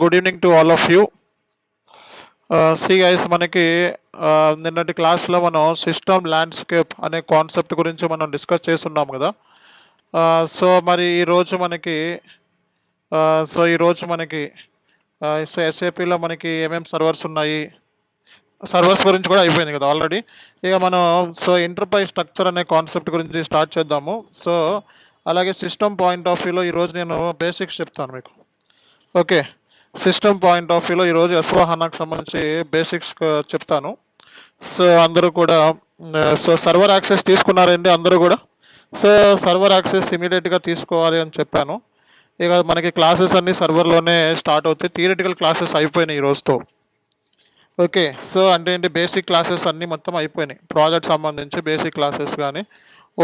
Good evening to all of you. See guys, మనకి నిన్నటి క్లాస్లో మనం సిస్టమ్ ల్యాండ్స్కేప్ అనే కాన్సెప్ట్ గురించి మనం డిస్కస్ చేస్తున్నాం కదా. సో మరి ఈరోజు మనకి సో ఎస్ఏపిలో మనకి ఏమేమి సర్వర్స్ ఉన్నాయి, సర్వర్స్ గురించి కూడా అయిపోయింది కదా ఆల్రెడీ. ఇక మనం ఎంటర్ప్రైజ్ స్ట్రక్చర్ అనే కాన్సెప్ట్ గురించి స్టార్ట్ చేద్దాము. సో అలాగే సిస్టమ్ పాయింట్ ఆఫ్ వ్యూలో ఈరోజు నేను బేసిక్స్ చెప్తాను మీకు. ఓకే, సిస్టమ్ పాయింట్ ఆఫ్ వ్యూలో ఈరోజు S/4HANAకి సంబంధించి బేసిక్స్ చెప్తాను. సో అందరూ కూడా సర్వర్ యాక్సెస్ తీసుకున్నారండి అందరూ కూడా. సో సర్వర్ యాక్సెస్ ఇమీడియట్గా తీసుకోవాలి అని చెప్పాను. ఇక మనకి క్లాసెస్ అన్నీ సర్వర్లోనే స్టార్ట్ అవుతాయి. థియరిటికల్ క్లాసెస్ అయిపోయినాయి ఈ రోజుతో. ఓకే, సో అంటే ఏంటి, బేసిక్ క్లాసెస్ అన్నీ మొత్తం అయిపోయినాయి. ప్రాజెక్ట్ సంబంధించి బేసిక్ క్లాసెస్ కానీ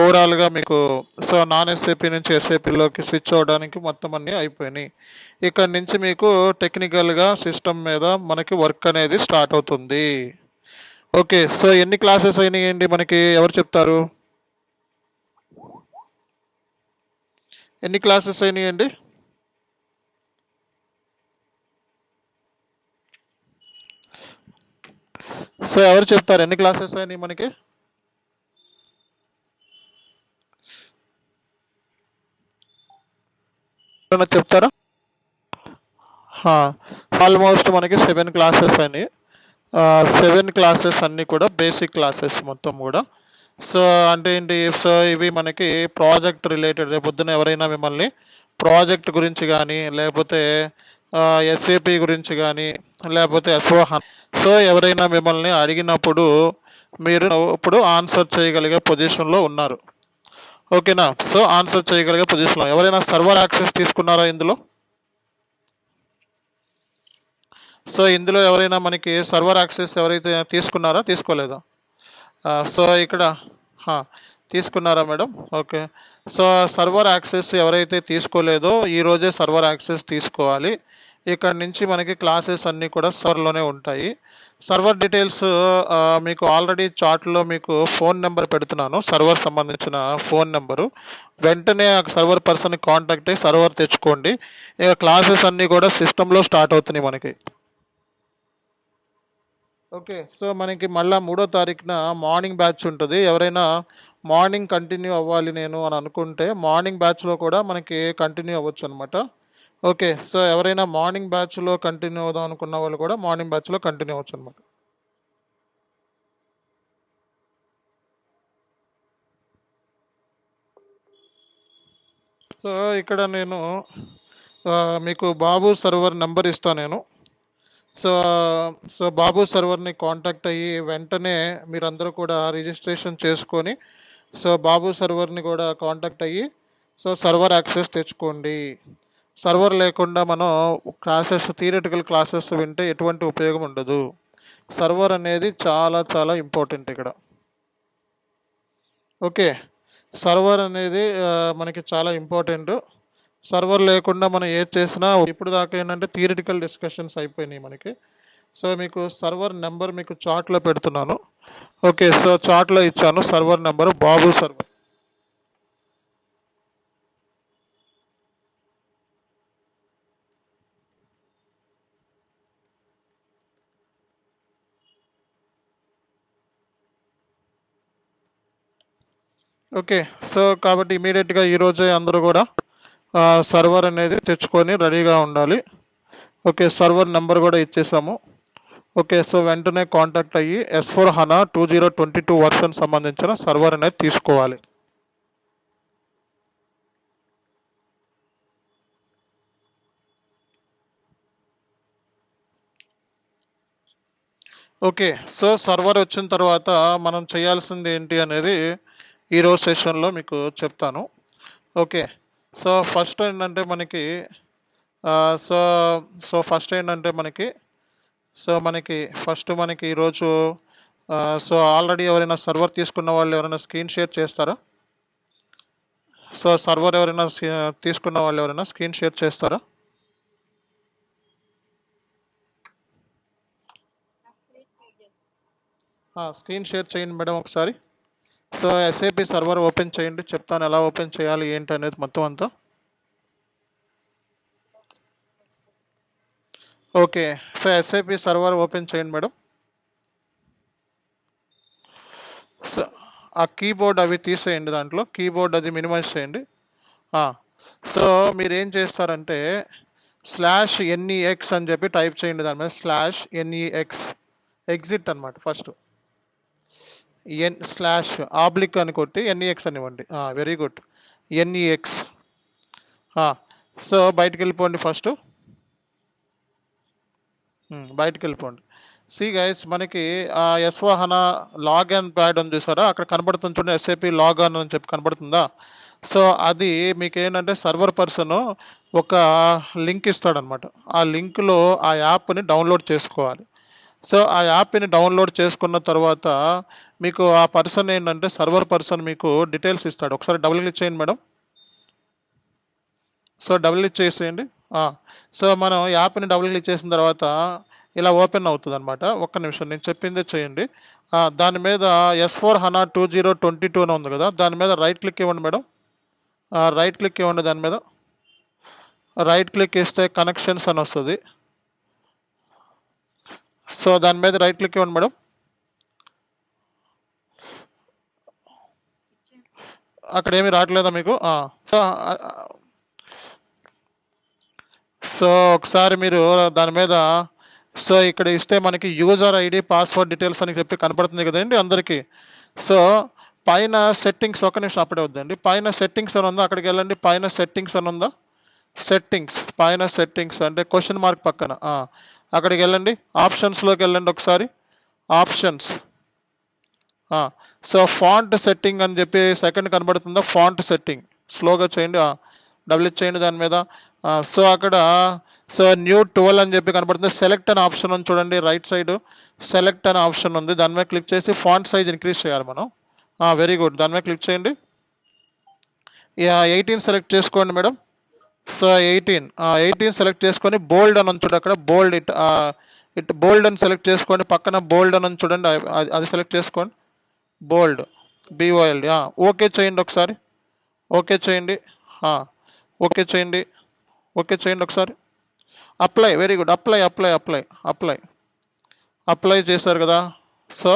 ఓవరాల్గా మీకు నాన్ ఎస్ఏపీ నుంచి ఎస్ఏపీలోకి స్విచ్ అవ్వడానికి మొత్తం అన్నీ అయిపోయినాయి. ఇక్కడ నుంచి మీకు టెక్నికల్గా సిస్టమ్ మీద మనకి వర్క్ అనేది స్టార్ట్ అవుతుంది. ఓకే, సో ఎన్ని క్లాసెస్ అయినాయండి మనకి, ఎవరు చెప్తారు? ఎన్ని క్లాసెస్ అయినాయండి? సో ఎవరు చెప్తారు ఎన్ని క్లాసెస్ అయినాయి మనకి? చెప్తారా? ఆల్మోస్ట్ మనకి 7 క్లాసెస్ అయినాయి. 7 క్లాసెస్ అన్నీ కూడా బేసిక్ క్లాసెస్ మొత్తం కూడా. సో అంటే ఏంటి, సో ఇవి మనకి ప్రాజెక్ట్ రిలేటెడ్. రేపు పొద్దున ఎవరైనా మిమ్మల్ని ప్రాజెక్ట్ గురించి కానీ, లేకపోతే ఎస్ఏపి గురించి కానీ, లేకపోతే S/4HANA, సో ఎవరైనా మిమ్మల్ని అడిగినప్పుడు మీరు ఇప్పుడు ఆన్సర్ చేయగలిగే పొజిషన్లో ఉన్నారు. ఓకేనా? సో ఆన్సర్ చేయగలిగే పొజిషన్లో ఎవరైనా సర్వర్ యాక్సెస్ తీసుకున్నారా ఇందులో? సో ఇందులో ఎవరైనా మనకి సర్వర్ యాక్సెస్ ఎవరైతే తీసుకున్నారా, తీసుకోలేదా? సో ఇక్కడ తీసుకున్నారా madam? Okay, so server access ఎవరైతే తీసుకోలేదో ఈరోజే సర్వర్ యాక్సెస్ తీసుకోవాలి. ఇక్కడ నుంచి మనకి క్లాసెస్ అన్నీ కూడా సర్వర్లోనే ఉంటాయి. సర్వర్ డీటెయిల్స్ మీకు ఆల్రెడీ చార్ట్లో మీకు ఫోన్ నెంబర్ పెడుతున్నాను, సర్వర్ సంబంధించిన ఫోన్ నెంబరు. వెంటనే ఆ సర్వర్ పర్సన్ని కాంటాక్ట్ అయ్యి సర్వర్ తెచ్చుకోండి. ఇక క్లాసెస్ అన్నీ కూడా సిస్టంలో స్టార్ట్ అవుతున్నాయి మనకి. ఓకే, సో మనకి మళ్ళీ 3వ తారీఖున మార్నింగ్ బ్యాచ్ ఉంటుంది. ఎవరైనా మార్నింగ్ కంటిన్యూ అవ్వాలి నేను అని అనుకుంటే మార్నింగ్ బ్యాచ్లో కూడా మనకి కంటిన్యూ అవ్వచ్చు అనమాట. ఓకే, సో ఎవరైనా మార్నింగ్ బ్యాచ్లో కంటిన్యూ అవుదాం అనుకున్న వాళ్ళు కూడా మార్నింగ్ బ్యాచ్లో కంటిన్యూ అవ్వచ్చు అనమాట. సో ఇక్కడ నేను మీకు బాబు సర్వర్ నెంబర్ ఇస్తాను నేను. సో బాబు సర్వర్ని కాంటాక్ట్ అయ్యి వెంటనే మీరందరూ కూడా రిజిస్ట్రేషన్ చేసుకొని బాబు సర్వర్ని కూడా కాంటాక్ట్ అయ్యి సర్వర్ యాక్సెస్ తెచ్చుకోండి. సర్వర్ లేకుండా మనం క్లాసెస్, థియరిటికల్ క్లాసెస్ వింటే ఎటువంటి ఉపయోగం ఉండదు. సర్వర్ అనేది చాలా చాలా ఇంపార్టెంట్ ఇక్కడ. ఓకే, సర్వర్ అనేది మనకి చాలా ఇంపార్టెంట్. సర్వర్ లేకుండా మనం ఏది చేసినా ఇప్పుడు దాకా ఏంటంటే థియరిటికల్ డిస్కషన్స్ అయిపోయినాయి మనకి. సో మీకు సర్వర్ నెంబర్ మీకు చార్ట్లో పెడుతున్నాను. ఓకే, సో చార్ట్లో ఇచ్చాను సర్వర్ నెంబర్, బాబు సర్వర్. ఓకే, సో కాబట్టి ఇమీడియట్గా ఈరోజే అందరూ కూడా సర్వర్ అనేది తెచ్చుకొని రెడీగా ఉండాలి. ఓకే, సర్వర్ నెంబర్ కూడా ఇచ్చేసాము. ఓకే, సో వెంటనే కాంటాక్ట్ అయ్యి S/4HANA 2022 వర్షన్ సంబంధించిన సర్వర్ అనేది తీసుకోవాలి. ఓకే, సో సర్వర్ వచ్చిన తర్వాత మనం చేయాల్సింది ఏంటి అనేది ఈరోజు సెషన్లో మీకు చెప్తాను. ఓకే, సో ఫస్ట్ ఏంటంటే మనకి మనకి ఈరోజు ఆల్రెడీ ఎవరైనా సర్వర్ తీసుకున్న వాళ్ళు ఎవరైనా స్క్రీన్ షేర్ చేస్తారా? సర్వర్ ఎవరైనా తీసుకున్న వాళ్ళు ఎవరైనా స్క్రీన్ షేర్ చేస్తారా? స్క్రీన్ షేర్ చేయండి మేడం ఒకసారి. ఎస్ఏపి సర్వర్ ఓపెన్ చేయండి, చెప్తాను ఎలా ఓపెన్ చేయాలి ఏంటి అనేది మొత్తం అంతా. Okay. So, SAP server open చేయండి మేడం. సో, ఆ కీబోర్డ్ అవి తీసేయండి దాంట్లో. కీబోర్డ్ అది మినిమైజ్ చేయండి. ఆ! సో, మీరేం చేస్తారంటే /NEX అని చెప్పి టైప్ చేయండి దాని మీద /NEX ఎగ్జిట్ అనమాట ఫస్ట్. స్లాష్ ఆబ్లిక్ అని కొట్టి NEX అనివ్వండి. Very good. NEX. సో, బయటికెళ్ళిపోండి ఫస్ట్. బయటికెళ్ళిపోండి. గైస్ మనకి S/4HANA లాగిన్ ప్యాడ్ ఉంది చూసారా? అక్కడ కనబడుతుంది చూడండి, ఎస్ఏపి లాగిన్ అని చెప్పి కనబడుతుందా? సో, అది మీకేంటంటే సర్వర్ పర్సన్ ఒక లింక్ ఇస్తాడనమాట. ఆ లింక్‌లో ఆ యాప్‌ని డౌన్లోడ్ చేసుకోవాలి. సో, ఆ యాప్‌ని డౌన్లోడ్ చేసుకున్న తర్వాత మీకు ఆ పర్సన్ ఏంటంటే సర్వర్ పర్సన్ మీకు డీటెయిల్స్ ఇస్తాడు. ఒకసారి డబుల్ క్లిక్ చేయండి మేడం. సో, డబుల్ క్లిక్ చేసేయండి. సో, మనం యాప్‌ని డబుల్ క్లిక్ చేసిన తర్వాత ఇలా ఓపెన్ అవుతుందనమాట. ఒక్క నిమిషం నేను చెప్పిందే చేయండి. దాని మీద S/4HANA 2022 అని ఉంది కదా! దాని మీద రైట్ క్లిక్ ఇవ్వండి మేడం. రైట్ క్లిక్ ఇవ్వండి దాని మీద. రైట్ క్లిక్ ఇస్తే కనెక్షన్స్ అని వస్తుంది. సో, దాని మీద రైట్ క్లిక్ ఇవ్వండి మేడం. అక్కడ ఏమీ రావట్లేదా మీకు? సో, సో ఒకసారి మీరు దాని మీద సో ఇక్కడ ఇస్తే మనకి యూజర్ ఐడి పాస్వర్డ్ డీటెయిల్స్ అని చెప్పి కనపడుతుంది కదండి అందరికీ. సో పైన సెట్టింగ్స్, ఒక నిమిషం అప్పుడే వద్దండి, పైన సెట్టింగ్స్ అని ఉందా? అక్కడికి వెళ్ళండి. పైన సెట్టింగ్స్ అని ఉందా? సెట్టింగ్స్, పైన సెట్టింగ్స్ అంటే క్వశ్చన్ మార్క్ పక్కన అక్కడికి వెళ్ళండి. ఆప్షన్స్లోకి వెళ్ళండి ఒకసారి. ఆప్షన్స్. సో ఫాంట్ సెట్టింగ్ అని చెప్పి సెకండ్ కనబడుతుందా? ఫాంట్ సెట్టింగ్ స్లోగా చేయండి. డబుల్ చేయండి దాని మీద. సో అక్కడ సో న్యూ 12 అని చెప్పి కనబడుతుంది. సెలెక్ట్ అనే ఆప్షన్ ఉంది చూడండి, రైట్ సైడ్ సెలెక్ట్ అనే ఆప్షన్ ఉంది. దాని మీద క్లిక్ చేసి ఫాంట్ సైజ్ ఇంక్రీజ్ చేయాలి మనం. Very good. దాని మీద క్లిక్ చేయండి. 18 సెలెక్ట్ చేసుకోండి మేడం. సో 18 సెలెక్ట్ చేసుకొని బోల్డ్ అని చూడండి. అక్కడ బోల్డ్ ఇట్ బోల్డ్ అని సెలెక్ట్ చేసుకోండి. పక్కన బోల్డ్ అని చూడండి, అది సెలెక్ట్ చేసుకోండి. బోల్డ్ BOLD. ఓకే చేయండి ఒకసారి. ఓకే చేయండి. ఓకే చేయండి. ఓకే చేయండి ఒకసారి. అప్లై. Very good. అప్లై చేశారు కదా. సో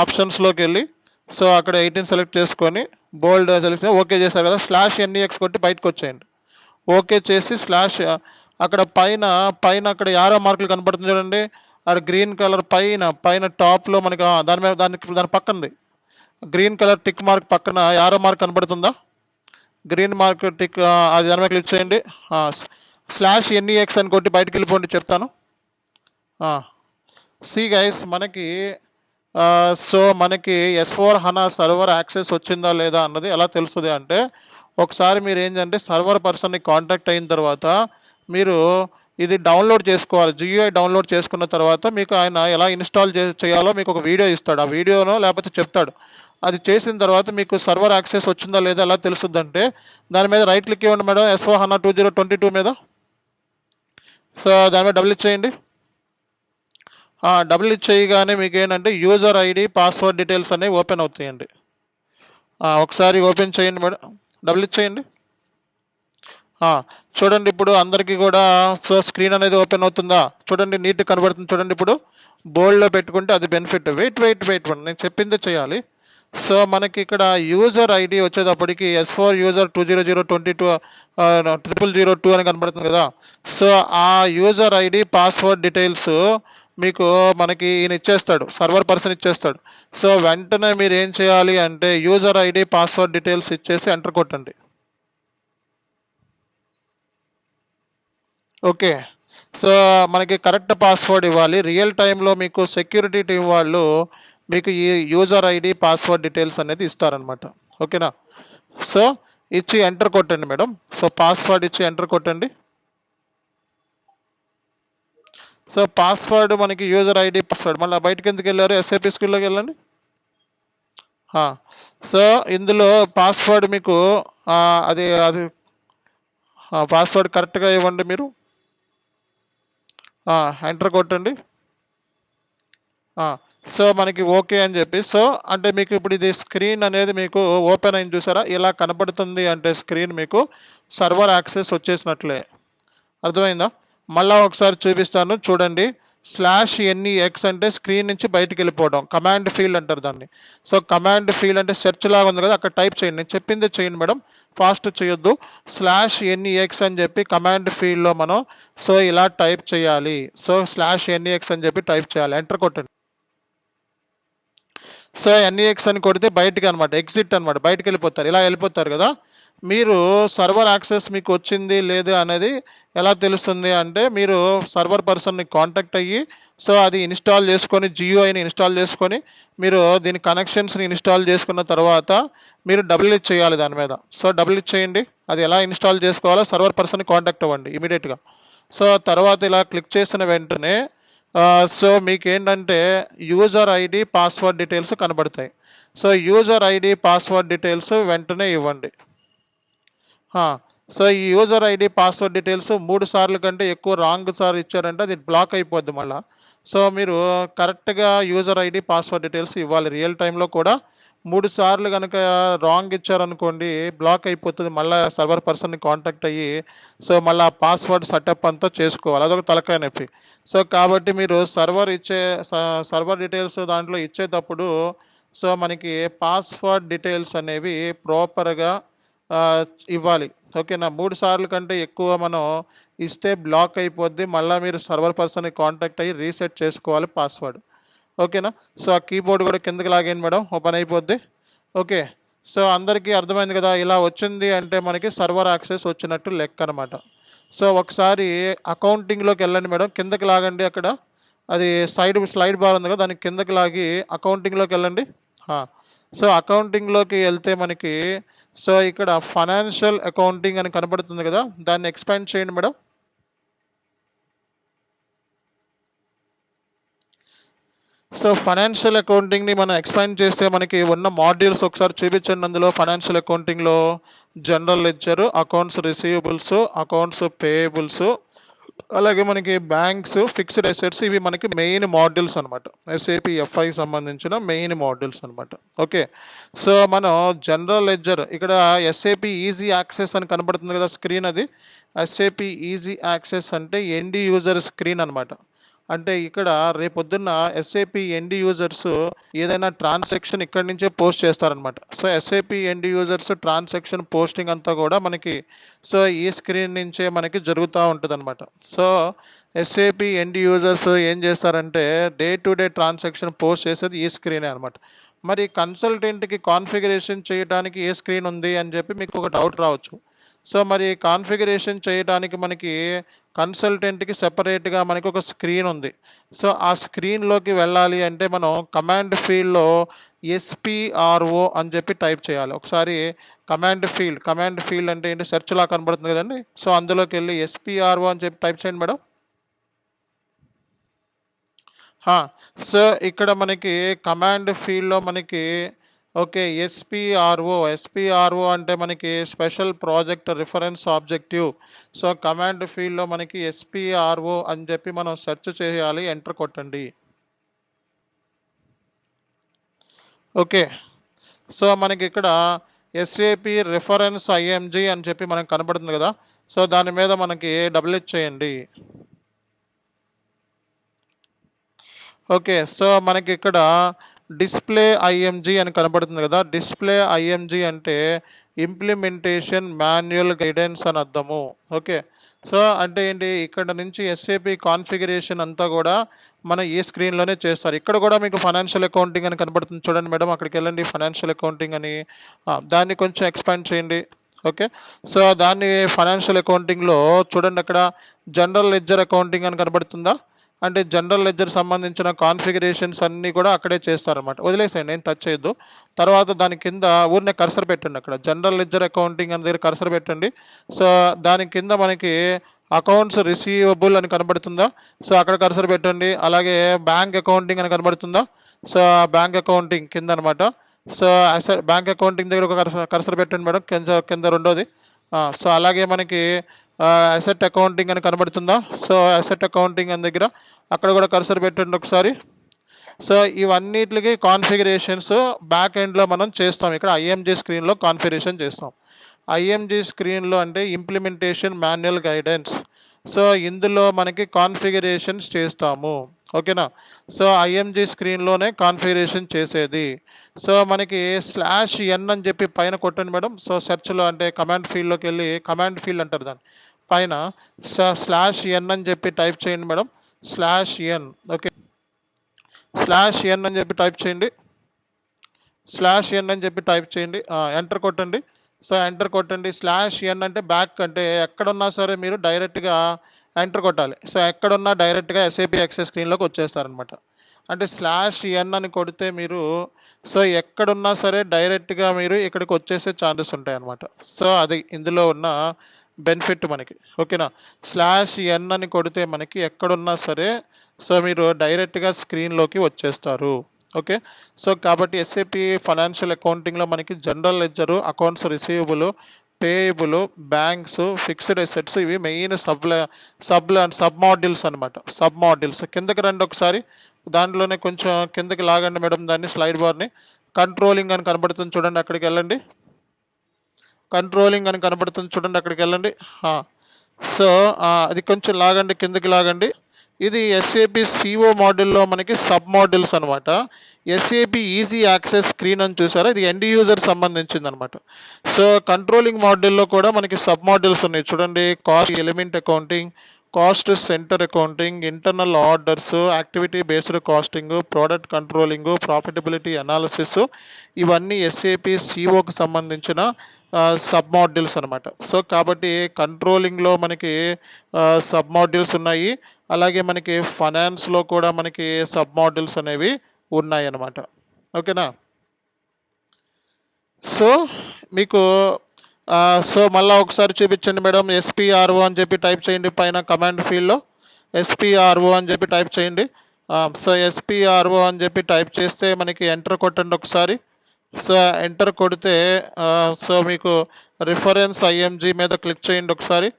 ఆప్షన్స్లోకి వెళ్ళి సో అక్కడ 18 సెలెక్ట్ చేసుకొని బోల్డ్ సెలెక్ట్ ఓకే చేశారు కదా. /NEX కొట్టి బయటకు వచ్చేయండి. ఓకే చేసి అక్కడ పైన అక్కడ యారో మార్కులు కనబడుతుంది చూడండి, అది గ్రీన్ కలర్ పైన టాప్లో మనకి దాని పక్కనది గ్రీన్ కలర్ టిక్ మార్క్ పక్కన యారో మార్క్ కనబడుతుందా? గ్రీన్ మార్క్ టిక్, అది దాని మీద క్లిక్ చేయండి. /NEX అని కొట్టి బయటకు వెళ్ళిపోండి చెప్తాను. గైస్ మనకి సో మనకి S/4HANA సర్వర్ యాక్సెస్ వచ్చిందా లేదా అన్నది ఎలా తెలుస్తుంది అంటే, ఒకసారి మీరు ఏంటంటే సర్వర్ పర్సన్ని కాంటాక్ట్ అయిన తర్వాత మీరు ఇది డౌన్లోడ్ చేసుకోవాలి. GUI డౌన్లోడ్ చేసుకున్న తర్వాత మీకు ఆయన ఎలా ఇన్స్టాల్ చేయాలో మీకు ఒక వీడియో ఇస్తాడు. ఆ వీడియోనో లేకపోతే చెప్తాడు. అది చేసిన తర్వాత మీకు సర్వర్ యాక్సెస్ వచ్చిందా లేదా ఎలా తెలుస్తుంది అంటే, దాని మీద రైట్ క్లిక్ ఇవ్వండి మేడం. S/4HANA 2022 మీద. సో దాని మీద డబుల్ ఇచ్చేయండి. డబుల్ ఇచ్చేయగానే మీకు ఏంటంటే యూజర్ ఐడి పాస్వర్డ్ డీటెయిల్స్ అనేవి ఓపెన్ అవుతాయండి. ఒకసారి ఓపెన్ చేయండి మేడం. డబుల్ ఇచ్చేయండి. చూడండి ఇప్పుడు అందరికీ కూడా సో స్క్రీన్ అనేది ఓపెన్ అవుతుందా? చూడండి, నీట్ కనబడుతుంది చూడండి. ఇప్పుడు బోల్డ్లో పెట్టుకుంటే అది బెనిఫిట్. వెయిట్ నేను చెప్పిందే చేయాలి. సో మనకి ఇక్కడ యూజర్ ఐడి వచ్చేటప్పటికి S4 యూజర్ 20022 0002 అని కనబడుతుంది కదా. సో ఆ యూజర్ ఐడి పాస్వర్డ్ డీటెయిల్స్ మీకు మనకి ఈయన ఇచ్చేస్తాడు, సర్వర్ పర్సన్ ఇచ్చేస్తాడు. సో వెంటనే మీరు ఏం చేయాలి అంటే యూజర్ ఐడి పాస్వర్డ్ డీటెయిల్స్ ఇచ్చేసి ఎంటర్ కొట్టండి. ఓకే. సో మనకి కరెక్ట్ పాస్వర్డ్ ఇవ్వాలి. రియల్ టైంలో మీకు సెక్యూరిటీ టీం వాళ్ళు మీకు ఈ యూజర్ ఐడి పాస్వర్డ్ డీటెయిల్స్ అనేది ఇస్తారనమాట. ఓకేనా? సో ఇచ్చి ఎంటర్ కొట్టండి మేడం. సో పాస్వర్డ్ ఇచ్చి ఎంటర్ కొట్టండి. సో పాస్వర్డ్ మనకి యూజర్ ఐడి పాస్వర్డ్. మళ్ళీ బయటకు ఎందుకు వెళ్ళారు? SAP స్కూల్లోకి వెళ్ళండి. సో ఇందులో పాస్వర్డ్ మీకు అది పాస్వర్డ్ కరెక్ట్గా ఇవ్వండి మీరు. ఎంటర్ కొట్టండి. సో మనకి ఓకే అని చెప్పి సో అంటే మీకు ఇప్పుడు ఇది స్క్రీన్ అనేది మీకు ఓపెన్ అయింది చూసారా? ఇలా కనపడుతుంది అంటే స్క్రీన్ మీకు సర్వర్ యాక్సెస్ వచ్చేసినట్లే. అర్థమైందా? మళ్ళీ ఒకసారి చూపిస్తాను చూడండి. /NEX అంటే స్క్రీన్ నుంచి బయటికి వెళ్ళిపోవడం, కమాండ్ ఫీల్డ్ అంటారు దాన్ని. సో కమాండ్ ఫీల్డ్ అంటే సెర్చ్ లాగా ఉంది కదా, అక్కడ టైప్ చేయండి. నేను చెప్పింది చేయండి మేడం, ఫాస్ట్ చేయొద్దు. /NEX అని చెప్పి కమాండ్ ఫీల్డ్లో మనం సో ఇలా టైప్ చేయాలి. సో /NEX అని చెప్పి టైప్ చేయాలి, ఎంటర్ కొట్టండి. సో NEX అని కొడితే బయటికి అనమాట, ఎగ్జిట్ అనమాట, బయటికి వెళ్ళిపోతారు. ఇలా వెళ్ళిపోతారు కదా. మీరు సర్వర్ యాక్సెస్ మీకు వచ్చింది లేదు అనేది ఎలా తెలుస్తుంది అంటే, మీరు సర్వర్ పర్సన్ని కాంటాక్ట్ అయ్యి సో అది ఇన్స్టాల్ చేసుకొని, GUIని ఇన్స్టాల్ చేసుకొని, మీరు దీని కనెక్షన్స్ని ఇన్స్టాల్ చేసుకున్న తర్వాత మీరు డబుల్ క్లిక్ చేయాలి దాని మీద. సో డబుల్ క్లిక్ చేయండి. అది ఎలా ఇన్స్టాల్ చేసుకోవాలో సర్వర్ పర్సన్ని కాంటాక్ట్ అవ్వండి ఇమీడియట్గా. సో తర్వాత ఇలా క్లిక్ చేసిన వెంటనే సో మీకేంటంటే యూజర్ ID పాస్వర్డ్ డీటెయిల్స్ కనబడతాయి. So user ID password details వెంటనే ఇవ్వండి. సో ఈ యూజర్ ID పాస్వర్డ్ డీటెయిల్స్ 3 సార్లు కంటే ఎక్కువ రాంగ్ సార్ ఇచ్చారంటే అది బ్లాక్ అయిపోద్ది మళ్ళీ. సో మీరు కరెక్ట్గా యూజర్ ID పాస్వర్డ్ డీటెయిల్స్ ఇవ్వాలి. రియల్ టైంలో కూడా 3 సార్లు కనుక రాంగ్ ఇచ్చారనుకోండి బ్లాక్ అయిపోతుంది. మళ్ళీ సర్వర్ పర్సన్ని కాంటాక్ట్ అయ్యి సో మళ్ళీ పాస్వర్డ్ సెటప్ అంతా చేసుకోవాలి, అదొక తలకాయ నొప్పి. సో కాబట్టి మీరు సర్వర్ డీటెయిల్స్ దాంట్లో ఇచ్చేటప్పుడు సో మనకి పాస్వర్డ్ డీటెయిల్స్ అనేవి ప్రాపర్గా ఇవ్వాలి. ఓకేనా. 3 సార్లు కంటే ఎక్కువ మనం ఇస్తే బ్లాక్ అయిపోద్ది. మళ్ళీ మీరు సర్వర్ పర్సన్ని కాంటాక్ట్ అయ్యి రీసెట్ చేసుకోవాలి పాస్వర్డ్. ఓకేనా. సో ఆ కీబోర్డ్ కూడా కిందకి లాగేయండి మేడం, ఓపెన్ అయిపోద్ది. ఓకే. సో అందరికీ అర్థమైంది కదా. ఇలా వచ్చింది అంటే మనకి సర్వర్ యాక్సెస్ వచ్చినట్టు లెక్క అనమాట. సో ఒకసారి అకౌంటింగ్లోకి వెళ్ళండి మేడం, కిందకి లాగండి. అక్కడ అది స్లైడ్ బార్ ఉంది కదా, దానికి కిందకి లాగి అకౌంటింగ్లోకి వెళ్ళండి. సో అకౌంటింగ్లోకి వెళ్తే మనకి సో ఇక్కడ ఫైనాన్షియల్ అకౌంటింగ్ అని కనబడుతుంది కదా, దాన్ని ఎక్స్పాండ్ చేయండి మేడం. సో ఫైనాన్షియల్ అకౌంటింగ్ని మనం ఎక్స్పాండ్ చేస్తే మనకి ఉన్న మాడ్యూల్స్ ఒకసారి చూపించండి. అందులో ఫైనాన్షియల్ అకౌంటింగ్లో general ledger, accounts receivables, accounts payables, అలాగే మనకి బ్యాంక్స్, ఫిక్స్డ్ అసెట్స్, ఇవి మనకి మెయిన్ మాడ్యూల్స్ అనమాట. SAP FI సంబంధించిన మెయిన్ మాడ్యూల్స్ అనమాట. ఓకే. సో మనం జనరల్ లెడ్జర్ ఇక్కడ SAP ఈజీ యాక్సెస్ అని కనబడుతుంది కదా స్క్రీన్, అది SAP ఈజీ యాక్సెస్ అంటే ఎండ్ యూజర్ స్క్రీన్ అనమాట. అంటే ఇక్కడ రేపొద్దున్న SAP ఎండ్ యూజర్స్ ఏదైనా ట్రాన్సాక్షన్ ఇక్కడి నుంచే పోస్ట్ చేస్తారనమాట. So SAP end users transaction posting అంతా కూడా మనకి సో ఈ స్క్రీన్ నుంచే మనకి జరుగుతూ ఉంటుంది అనమాట. సో SAP ఎండ్ యూజర్స్ ఏం చేస్తారంటే day to day transaction post చేసేది ఈ స్క్రీనే అనమాట. మరి కన్సల్టెంట్కి కాన్ఫిగరేషన్ చేయడానికి ఏ స్క్రీన్ ఉంది అని చెప్పి మీకు ఒక డౌట్ రావచ్చు. సో మరి కాన్ఫిగరేషన్ చేయడానికి మనకి కన్సల్టెంట్కి సెపరేట్గా మనకి ఒక స్క్రీన్ ఉంది. సో ఆ స్క్రీన్లోకి వెళ్ళాలి అంటే మనం కమాండ్ ఫీల్డ్లో SPRO అని చెప్పి టైప్ చేయాలి. ఒకసారి కమాండ్ ఫీల్డ్ అంటే ఏంటి, సెర్చ్ లా కనబడుతుంది కదండి. సో అందులోకి వెళ్ళి SPRO అని చెప్పి టైప్ చేయండి మేడం. సో ఇక్కడ మనకి కమాండ్ ఫీల్డ్లో మనకి ఓకే SPRO అంటే మనకి special project reference objective. So command ఫీల్డ్లో మనకి SPRO అని చెప్పి మనం సెర్చ్ చేయాలి, ఎంటర్ కొట్టండి. ఓకే. సో మనకి ఇక్కడ SAP రిఫరెన్స్ IMG అని చెప్పి మనకు కనబడుతుంది కదా. సో దాని మీద మనకి డబుల్ క్లిక్ చేయండి. ఓకే. సో మనకి ఇక్కడ డిస్ప్లే IMG అని కనబడుతుంది కదా. డిస్ప్లే IMG అంటే ఇంప్లిమెంటేషన్ మాన్యువల్ గైడెన్స్ అని అర్థము. ఓకే. సో అంటే ఏంటి, ఇక్కడ నుంచి SAP కాన్ఫిగరేషన్ అంతా కూడా మన ఈ స్క్రీన్లోనే చేస్తారు. ఇక్కడ కూడా మీకు ఫైనాన్షియల్ అకౌంటింగ్ అని కనబడుతుంది చూడండి మేడం, అక్కడికి వెళ్ళండి. ఫైనాన్షియల్ అకౌంటింగ్ అని దాన్ని కొంచెం ఎక్స్పాండ్ చేయండి. ఓకే. సో దాన్ని ఫైనాన్షియల్ అకౌంటింగ్లో చూడండి, అక్కడ జనరల్ లెడ్జర్ అకౌంటింగ్ అని కనబడుతుందా, అంటే జనరల్ లెడ్జర్ సంబంధించిన కాన్ఫిగరేషన్స్ అన్నీ కూడా అక్కడే చేస్తారన్నమాట. వదిలేసేయండి, ఏం టచ్ చేయొద్దు. తర్వాత దాని కింద ఊరినే కర్సర్ పెట్టండి, అక్కడ జనరల్ లెడ్జర్ అకౌంటింగ్ అని దగ్గర కర్సర్ పెట్టండి. సో దాని కింద మనకి అకౌంట్స్ రిసీవబుల్ అని కనబడుతుందా, సో అక్కడ కర్సర్ పెట్టండి. అలాగే బ్యాంక్ అకౌంటింగ్ అని కనబడుతుందా, సో బ్యాంక్ అకౌంటింగ్ కింద అనమాట. సో బ్యాంక్ అకౌంటింగ్ దగ్గర ఒక కర్సర్ పెట్టండి మేడం, కింద రెండోది. సో అలాగే మనకి అసెట్ అకౌంటింగ్ అని కనబడుతుందా, సో అసెట్ అకౌంటింగ్ అని దగ్గర అక్కడ కూడా కర్సర్ పెట్టండి ఒకసారి. సో ఇవన్నిటికి కాన్ఫిగరేషన్స్ బ్యాక్ ఎండ్లో మనం చేస్తాం. ఇక్కడ IMG స్క్రీన్లో కాన్ఫిగరేషన్ చేస్తాం. IMG స్క్రీన్లో అంటే ఇంప్లిమెంటేషన్ మాన్యువల్ గైడెన్స్. సో ఇందులో మనకి కాన్ఫిగరేషన్స్ చేస్తాము. ఓకేనా. సో ఐఎంజీ స్క్రీన్లోనే కాన్ఫిగరేషన్ చేసేది. సో మనకి /n అని చెప్పి పైన కొట్టండి మేడం. సో సెర్చ్లో అంటే కమాండ్ ఫీల్డ్లోకి వెళ్ళి, కమాండ్ ఫీల్డ్ అంటారు దాన్ని, పైన /n అని చెప్పి టైప్ చేయండి మేడం. /n. ఓకే, /n అని చెప్పి టైప్ చేయండి. /n అని చెప్పి టైప్ చేయండి. ఎంటర్ కొట్టండి. సో ఎంటర్ కొట్టండి. /n అంటే బ్యాక్, అంటే ఎక్కడున్నా సరే మీరు డైరెక్ట్గా ఎంటర్ కొట్టాలి. సో ఎక్కడున్నా డైరెక్ట్గా ఎస్ఏపి యాక్సెస్ స్క్రీన్లోకి వచ్చేస్తారనమాట. అంటే /n అని కొడితే మీరు సో ఎక్కడున్నా సరే డైరెక్ట్గా మీరు ఇక్కడికి వచ్చేసే ఛాన్సెస్ ఉంటాయి అన్నమాట. సో అది ఇందులో ఉన్న బెనిఫిట్ మనకి. ఓకేనా. /n అని కొడితే మనకి ఎక్కడున్నా సరే సో మీరు డైరెక్ట్గా స్క్రీన్లోకి వచ్చేస్తారు. ఓకే. సో కాబట్టి ఎస్ఏపి ఫైనాన్షియల్ అకౌంటింగ్లో మనకి general ledger, accounts receivable, payable, banks, fixed assets, ఇవి మెయిన్ సబ్ మాడ్యూల్స్ అనమాట. సబ్ మాడ్యూల్స్ కిందకి రండి ఒకసారి. దాంట్లోనే కొంచెం కిందకి లాగండి మేడం దాన్ని, స్లైడ్ బార్ని. కంట్రోలింగ్ అని కనబడుతుంది చూడండి, అక్కడికి వెళ్ళండి. కంట్రోలింగ్ అని కనబడుతుంది చూడండి, అక్కడికి వెళ్ళండి. సో అది కొంచెం లాగండి, కిందకి లాగండి. ఇది ఎస్ఏపి సిఓ మాడ్యూల్లో మనకి సబ్ మాడ్యూల్స్ అనమాట. ఎస్ఏపి ఈజీ యాక్సెస్ స్క్రీన్ అని చూసారా, ఇది ఎండ్ యూజర్ సంబంధించింది అనమాట. సో కంట్రోలింగ్ మాడ్యూల్లో కూడా మనకి సబ్ మాడ్యూల్స్ ఉన్నాయి చూడండి. Cost element accounting, cost center accounting, internal orders, activity based costing, product controlling, profitability analysis, ఇవన్నీ ఎస్ఏపి సిఓకి సంబంధించిన సబ్ మాడ్యూల్స్ అనమాట. సో కాబట్టి కంట్రోలింగ్లో మనకి సబ్ మాడ్యూల్స్ ఉన్నాయి, అలాగే మనకి ఫైనాన్స్లో కూడా మనకి సబ్ మాడ్యూల్స్ అనేవి ఉన్నాయి అన్నమాట. ఓకేనా. సో మీకు సో మళ్ళీ ఒకసారి చూపించండి మేడం. ఎస్పిఆర్ఓ అని చెప్పి టైప్ చేయండి పైన కమాండ్ ఫీల్డ్లో. ఎస్పిఆర్ఓ అని చెప్పి టైప్ చేయండి. సో ఎస్పిఆర్ఓ అని చెప్పి టైప్ చేస్తే మనకి ఎంటర్ కొట్టండి ఒకసారి. సో ఎంటర్ కొడితే సో మీకు రిఫరెన్స్ ఐఎంజీ మీద క్లిక్ చేయండి ఒకసారి.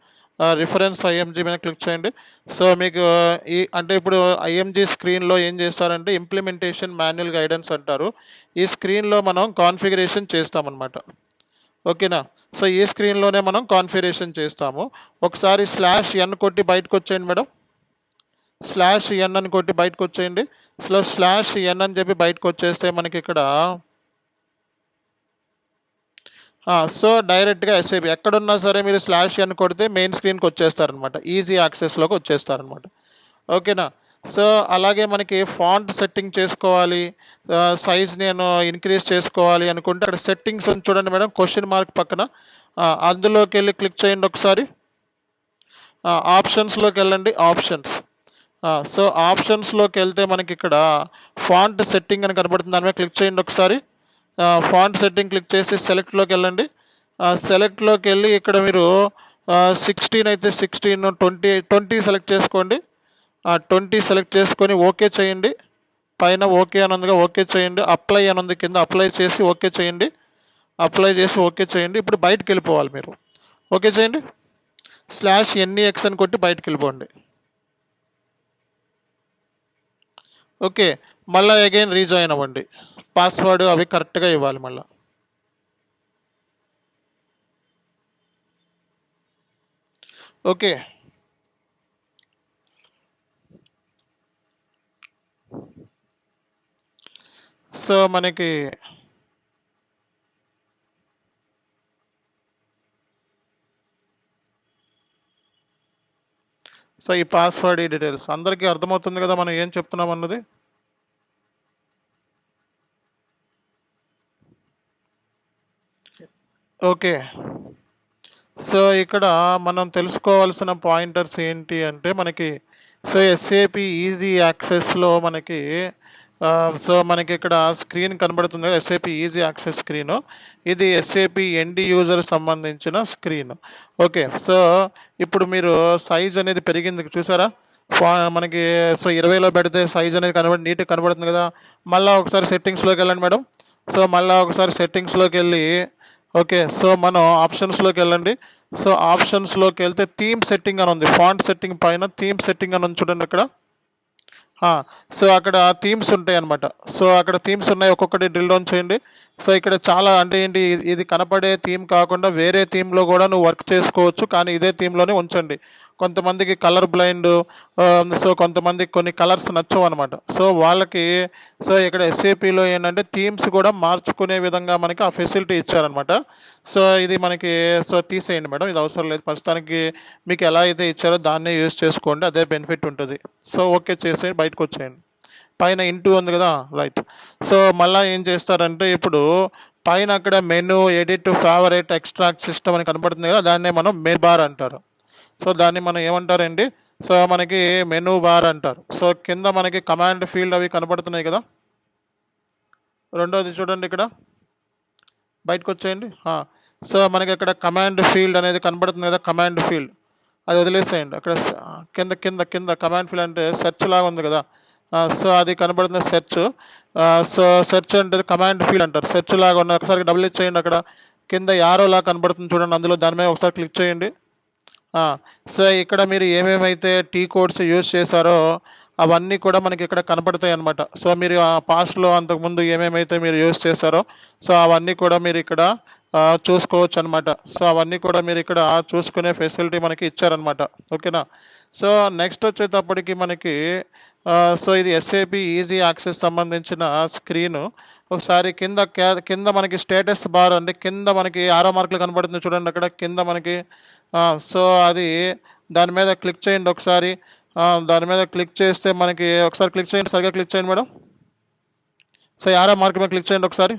రిఫరెన్స్ ఐఎంజీ మీద క్లిక్ చేయండి. సో మీకు ఈ అంటే ఇప్పుడు ఐఎంజీ స్క్రీన్లో ఏం చేస్తారంటే ఇంప్లిమెంటేషన్ మాన్యువల్ గైడెన్స్ అంటారు. ఈ స్క్రీన్లో మనం కాన్ఫిగరేషన్ చేస్తామన్నమాట. ఓకేనా. సో ఈ స్క్రీన్లోనే మనం కాన్ఫిగరేషన్ చేస్తాము. ఒకసారి /n కొట్టి బయటకు వచ్చేయండి మేడం. /n అని కొట్టి బయటకు వచ్చేయండి. సో /n అని చెప్పి బయటకు వచ్చేస్తే మనకి ఇక్కడ సో డైరెక్ట్గా ఎస్ఏపి ఎక్కడున్నా సరే మీరు /n కొడితే మెయిన్ స్క్రీన్కి వచ్చేస్తారనమాట, ఈజీ యాక్సెస్లోకి వచ్చేస్తారనమాట. ఓకేనా. సో అలాగే మనకి ఫాంట్ సెట్టింగ్ చేసుకోవాలి, సైజ్ నేను ఇంక్రీజ్ చేసుకోవాలి అనుకుంటే అక్కడ సెట్టింగ్స్ అని చూడండి మేడం, క్వశ్చన్ మార్క్ పక్కన. అందులోకి వెళ్ళి క్లిక్ చేయండి ఒకసారి. ఆప్షన్స్లోకి వెళ్ళండి, ఆప్షన్స్. సో ఆప్షన్స్లోకి వెళ్తే మనకి ఇక్కడ ఫాంట్ సెట్టింగ్ అని కనబడుతుంది, దాని మీద క్లిక్ చేయండి ఒకసారి. ఫాంట్ సెట్టింగ్ క్లిక్ చేసి సెలెక్ట్లోకి వెళ్ళండి. సెలెక్ట్లోకి వెళ్ళి ఇక్కడ మీరు 16 అయితే 16, 20 సెలెక్ట్ చేసుకోండి. 20 సెలెక్ట్ చేసుకొని ఓకే చేయండి. పైన ఓకే అని ఉందిగా, ఓకే చేయండి. అప్లై అని ఉంది కింద, అప్లై చేసి ఓకే చేయండి. అప్లై చేసి ఓకే చేయండి. ఇప్పుడు బయటకు వెళ్ళిపోవాలి మీరు. ఓకే చేయండి. /NEX అని కొట్టి బయటకు వెళ్ళిపోండి. ఓకే, మళ్ళీ అగైన్ రీజాయిన్ అవ్వండి. పాస్వర్డ్ అవి కరెక్ట్గా ఇవ్వాలి మళ్ళీ. ఓకే. సో మనకి సో ఈ పాస్వర్డ్, ఈ డీటెయిల్స్ అందరికీ అర్థమవుతుంది కదా మనం ఏం చెప్తున్నాం అన్నది. ఓకే. సో ఇక్కడ మనం తెలుసుకోవాల్సిన పాయింటర్స్ ఏంటి అంటే మనకి సో ఎస్ఏపి ఈజీ యాక్సెస్లో మనకి సో మనకి ఇక్కడ స్క్రీన్ కనబడుతుంది కదా, ఎస్ఏపి ఈజీ యాక్సెస్ స్క్రీను. ఇది ఎస్ఏపి ఎండ్ యూజర్ సంబంధించిన స్క్రీన్. ఓకే. సో ఇప్పుడు మీరు సైజ్ అనేది పెరిగింది చూసారా, మనకి సో 20లో పెడితే సైజ్ అనేది నీట్గా కనబడుతుంది కదా. మళ్ళీ ఒకసారి సెట్టింగ్స్లోకి వెళ్ళండి మేడం. సో మళ్ళీ ఒకసారి సెట్టింగ్స్లోకి వెళ్ళి ఓకే, సో మనం ఆప్షన్స్లోకి వెళ్ళండి. సో ఆప్షన్స్లోకి వెళ్తే థీమ్ సెట్టింగ్ అని ఉంది, ఫాంట్ సెట్టింగ్ పైన థీమ్ సెట్టింగ్ అని ఉంది చూడండి అక్కడ. సో అక్కడ థీమ్స్ ఉంటాయి అన్నమాట. సో అక్కడ థీమ్స్ ఉన్నాయి, ఒక్కొక్కటి డ్రిల్ డౌన్ చేయండి. సో ఇక్కడ చాలా అంటే ఏంటి, ఇది కనపడే థీమ్ కాకుండా వేరే థీమ్లో కూడా నువ్వు వర్క్ చేసుకోవచ్చు, కానీ ఇదే థీమ్లోనే ఉంచండి. కొంతమందికి కలర్ బ్లైండ్, సో కొంతమందికి కొన్ని కలర్స్ నచ్చవు అనమాట. సో వాళ్ళకి సో ఇక్కడ ఎస్ఏపిలో ఏంటంటే థీమ్స్ కూడా మార్చుకునే విధంగా మనకి ఆ ఫెసిలిటీ ఇచ్చారనమాట. సో ఇది మనకి సో తీసేయండి మేడం, ఇది అవసరం లేదు ప్రస్తుతానికి. మీకు ఎలా అయితే ఇచ్చారో దాన్నే యూజ్ చేసుకోండి, అదే బెనిఫిట్ ఉంటుంది. సో ఓకే చేసేయండి, బయటకు వచ్చేయండి. పైన ఇంటూ ఉంది కదా, రైట్. సో మళ్ళీ ఏం చేస్తారంటే ఇప్పుడు పైన అక్కడ menu, edit, favourite, extract system అని కనబడుతుంది కదా, దాన్నే మనం మెనూ బార్ అంటారు. సో దాన్ని మనం ఏమంటారండి, సో మనకి మెనూ బార్ అంటారు. సో కింద మనకి కమాండ్ ఫీల్డ్ అవి కనబడుతున్నాయి కదా. రెండోది చూడండి ఇక్కడ, బయటకు వచ్చేయండి. సో మనకి ఇక్కడ కమాండ్ ఫీల్డ్ అనేది కనబడుతుంది కదా, కమాండ్ ఫీల్డ్ అది వదిలేసేయండి. అక్కడ కింద కింద కింద కమాండ్ ఫీల్డ్ అంటే సెర్చ్ లాగా ఉంది కదా, సో అది కనబడుతుంది సెర్చ్. సో సెర్చ్ అంటే కమాండ్ ఫీల్డ్ అంటారు, సెర్చ్ లాగా ఉన్న ఒకసారి డబుల్ క్లిక్ చేయండి. అక్కడ కింద యారో లాగా కనబడుతుంది చూడండి, అందులో దాని మీద ఒకసారి క్లిక్ చేయండి. సో ఇక్కడ మీరు ఏమేమైతే టీ కోడ్స్ యూజ్ చేశారో అవన్నీ కూడా మనకి ఇక్కడ కనపడతాయి అన్నమాట. సో మీరు పాస్ట్లో అంతకుముందు ఏమేమైతే మీరు యూజ్ చేశారో సో అవన్నీ కూడా మీరు ఇక్కడ చూసుకోవచ్చు అనమాట. సో అవన్నీ కూడా మీరు ఇక్కడ చూసుకునే ఫెసిలిటీ మనకి ఇచ్చారనమాట. ఓకేనా. సో నెక్స్ట్ వచ్చేటప్పటికి మనకి సో ఇది ఎస్ఏపి ఈజీ యాక్సెస్ సంబంధించిన స్క్రీను. ఒకసారి కింద కింద మనకి స్టేటస్ బార్ అంటే కింద మనకి ఆరో మార్కులు కనబడుతుంది చూడండి, అక్కడ కింద మనకి. సో అది దాని మీద క్లిక్ చేయండి ఒకసారి. దాని మీద క్లిక్ చేస్తే మనకి ఒకసారి క్లిక్ చేయండి, సరిగ్గా క్లిక్ చేయండి మేడం. సో ఆరో మార్క్ మీద క్లిక్ చేయండి ఒకసారి.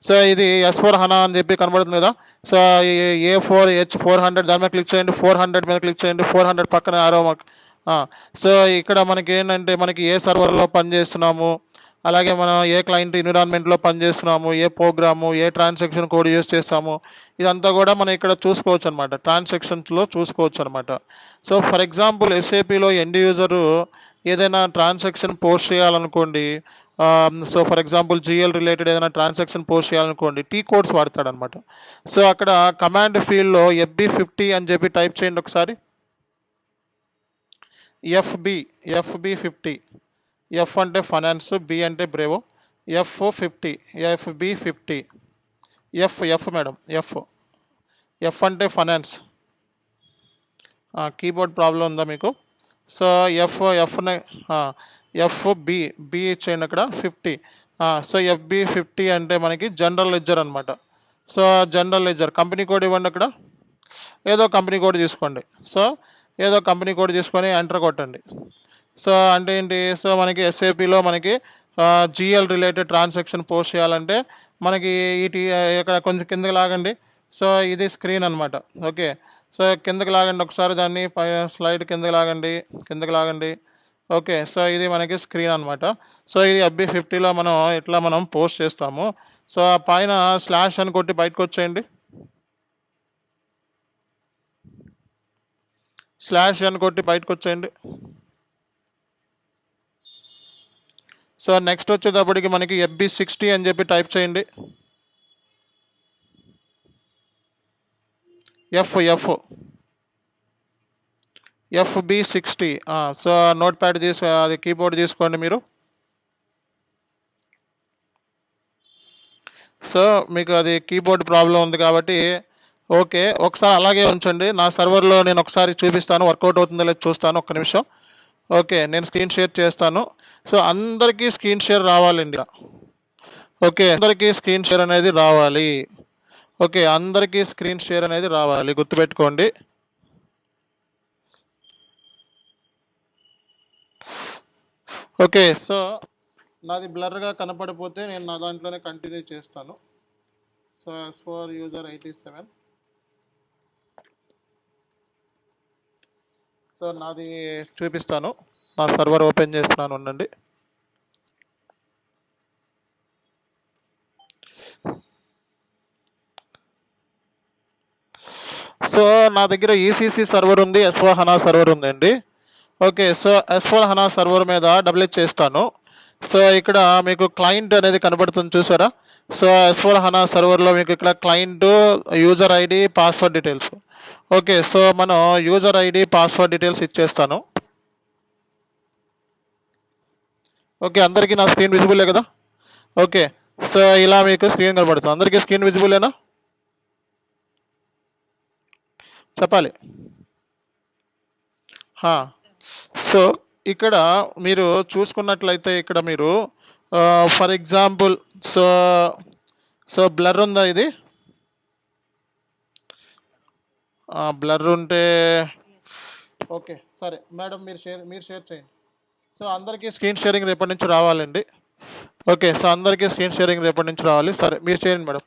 సో ఇది S4 హనా అని చెప్పి కనబడుతుంది కదా. సో A4H400 దాని మీద క్లిక్ చేయండి, 400 మీద క్లిక్ చేయండి, 400 పక్కన ఆరో మార్క్. సో ఇక్కడ మనకి ఏంటంటే మనకి ఏ సర్వర్లో పనిచేస్తున్నాము, అలాగే మనం ఏ క్లయింట్ ఎన్విరాన్మెంట్లో పనిచేస్తున్నాము, ఏ ప్రోగ్రాము, ఏ ట్రాన్సాక్షన్ కోడ్ యూజ్ చేస్తాము, ఇదంతా కూడా మనం ఇక్కడ చూసుకోవచ్చు అనమాట, ట్రాన్సాక్షన్స్లో చూసుకోవచ్చు అనమాట. సో ఫర్ ఎగ్జాంపుల్ ఎస్ఏపిలో ఎండ్ యూజరు ఏదైనా ట్రాన్సాక్షన్ పోస్ట్ చేయాలనుకోండి, so for example GL related ఏదైనా ట్రాన్సాక్షన్ పోస్ట్ చేయాలనుకోండి, టీ కోడ్స్ వాడతాడనమాట. సో అక్కడ కమాండ్ ఫీల్డ్లో FB50 అని చెప్పి టైప్ చేయండి ఒకసారి. FB50, ఎఫ్ అంటే ఫైనాన్స్, బి అంటే Bravo, FB50, F madam, F అంటే ఫైనాన్స్. కీబోర్డ్ ప్రాబ్లం ఉందా మీకు? సో బి ఇచ్చేయండి అక్కడ 50. సో FB50 అంటే మనకి జనరల్ లెడ్జర్ అనమాట. So general ledger company code ఇవ్వండి, అక్కడ ఏదో కంపెనీ కోడ్ తీసుకోండి. సో ఏదో కంపెనీ కోడ్ తీసుకొని ఎంటర్ కొట్టండి. సో అంటే ఏంటి, సో మనకి ఎస్ఏపిలో మనకి జిఎల్ రిలేటెడ్ ట్రాన్సాక్షన్ పోస్ట్ చేయాలంటే మనకి ఇక్కడ కొంచెం కిందకి లాగండి. సో ఇది స్క్రీన్ అనమాట. ఓకే. సో కిందకి లాగండి ఒకసారి, దాన్ని స్లైడ్ కిందకి లాగండి. ఓకే. సో ఇది మనకి స్క్రీన్ అనమాట. సో ఇది FB50లో మనం పోస్ట్ చేస్తాము. సో పైన స్లాష్ అని కొట్టి బయటకు వచ్చేయండి. సో నెక్స్ట్ వచ్చేటప్పటికి మనకి FB60 అని చెప్పి టైప్ చేయండి. FB60. సో నోట్ ప్యాడ్ అది కీబోర్డ్ తీసుకోండి మీరు. సో మీకు అది కీబోర్డ్ ప్రాబ్లం ఉంది కాబట్టి ఓకే, ఒకసారి అలాగే ఉంచండి. నా సర్వర్లో నేను ఒకసారి చూపిస్తాను, వర్కౌట్ అవుతుందో లేదో చూస్తాను, ఒక్క నిమిషం. ఓకే, నేను స్క్రీన్ షేర్ చేస్తాను. సో అందరికీ స్క్రీన్ షేర్ రావాలండి. ఓకే, అందరికీ స్క్రీన్ షేర్ అనేది రావాలి. ఓకే, అందరికీ స్క్రీన్ షేర్ అనేది రావాలి, గుర్తుపెట్టుకోండి. ఓకే. సో నాది బ్లర్గా కనపడిపోతే నేను నా దాంట్లోనే కంటిన్యూ చేస్తాను. So S4 user 87. సో నాది చూపిస్తాను, నా సర్వర్ ఓపెన్ చేస్తున్నాను, ఉండండి. సో నా దగ్గర ECC సర్వర్ ఉంది, S4 హనా సర్వర్ ఉందండి. ఓకే. సో S4 హనా సర్వర్ మీద డబుల్ క్లిక్ చేస్తాను. సో ఇక్కడ మీకు క్లయింట్ అనేది కనబడుతుంది చూసారా. సో S4 హనా సర్వర్లో మీకు ఇక్కడ client, user ID, password details. Okay. So మనం యూజర్ ID, పాస్వర్డ్ డీటెయిల్స్ ఇచ్చేస్తాను. ఓకే, అందరికీ నా స్క్రీన్ విజిబులే కదా. ఓకే. సో ఇలా మీకు స్క్రీన్ కనబడుతుంది. అందరికీ స్క్రీన్ విజిబులేనా చెప్పాలి. హా. సో ఇక్కడ మీరు చూసుకున్నట్లయితే ఇక్కడ మీరు for example so so blur ఉందా ఇది? బ్లర్ ఉంటే ఓకే సరే మేడం, మీరు షేర్ చేయండి. సో అందరికీ స్క్రీన్ షేరింగ్ రేపటి నుంచి రావాలండి. ఓకే, సో అందరికీ స్క్రీన్ షేరింగ్ రేపటి నుంచి రావాలి. సరే మీరు చేయండి మేడం.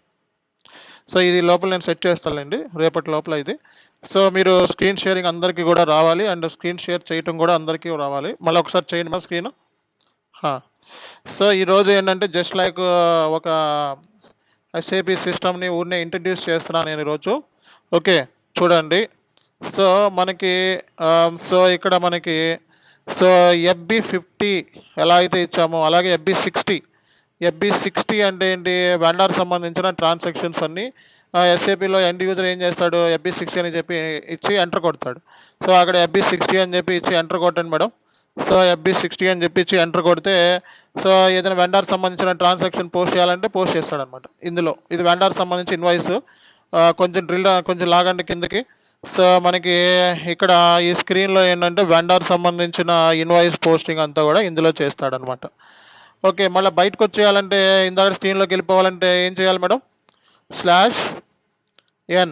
సో ఇది లోపల నేను సెట్ చేస్తానండి రేపటి లోపల ఇది. సో మీరు స్క్రీన్ షేరింగ్ అందరికీ కూడా రావాలి, అండ్ స్క్రీన్ షేర్ చేయటం కూడా అందరికీ రావాలి. మళ్ళీ ఒకసారి చేయండి మా స్క్రీన్. సో ఈరోజు ఏంటంటే జస్ట్ లైక్ ఒక ఎస్ఏపి సిస్టమ్ని ఊరినే ఇంట్రడ్యూస్ చేస్తున్నాను నేను ఈరోజు. ఓకే చూడండి. సో మనకి సో ఇక్కడ మనకి సో FB50 ఎలా అయితే ఇచ్చామో అలాగే FB60 అంటే ఏంటి, వెండర్ సంబంధించిన ట్రాన్సాక్షన్స్ అన్నీ ఎస్ఏపిలో ఎండ్ యూజర్ ఏం చేస్తాడు, FB60 అని చెప్పి ఇచ్చి ఎంటర్ కొడతాడు. సో అక్కడ FB60 అని చెప్పి ఇచ్చి ఎంటర్ కొట్టండి మేడం. సో FB60 అని చెప్పి ఇచ్చి ఎంటర్ కొడితే సో ఏదైనా వెండర్ సంబంధించిన ట్రాన్సాక్షన్ పోస్ట్ చేయాలంటే పోస్ట్ చేస్తాడనమాట. ఇందులో ఇది వెండర్ సంబంధించి ఇన్వాయిస్. కొంచెం లాగండి కిందకి. సో మనకి ఇక్కడ ఈ స్క్రీన్లో ఏంటంటే వెండర్ సంబంధించిన ఇన్వాయిస్ పోస్టింగ్ అంతా కూడా ఇందులో చేస్తాడనమాట. ఓకే, మళ్ళీ బయటకు వచ్చేయాలంటే ఇందాక స్క్రీన్లోకి వెళ్ళిపోవాలంటే ఏం చేయాలి మేడం? /n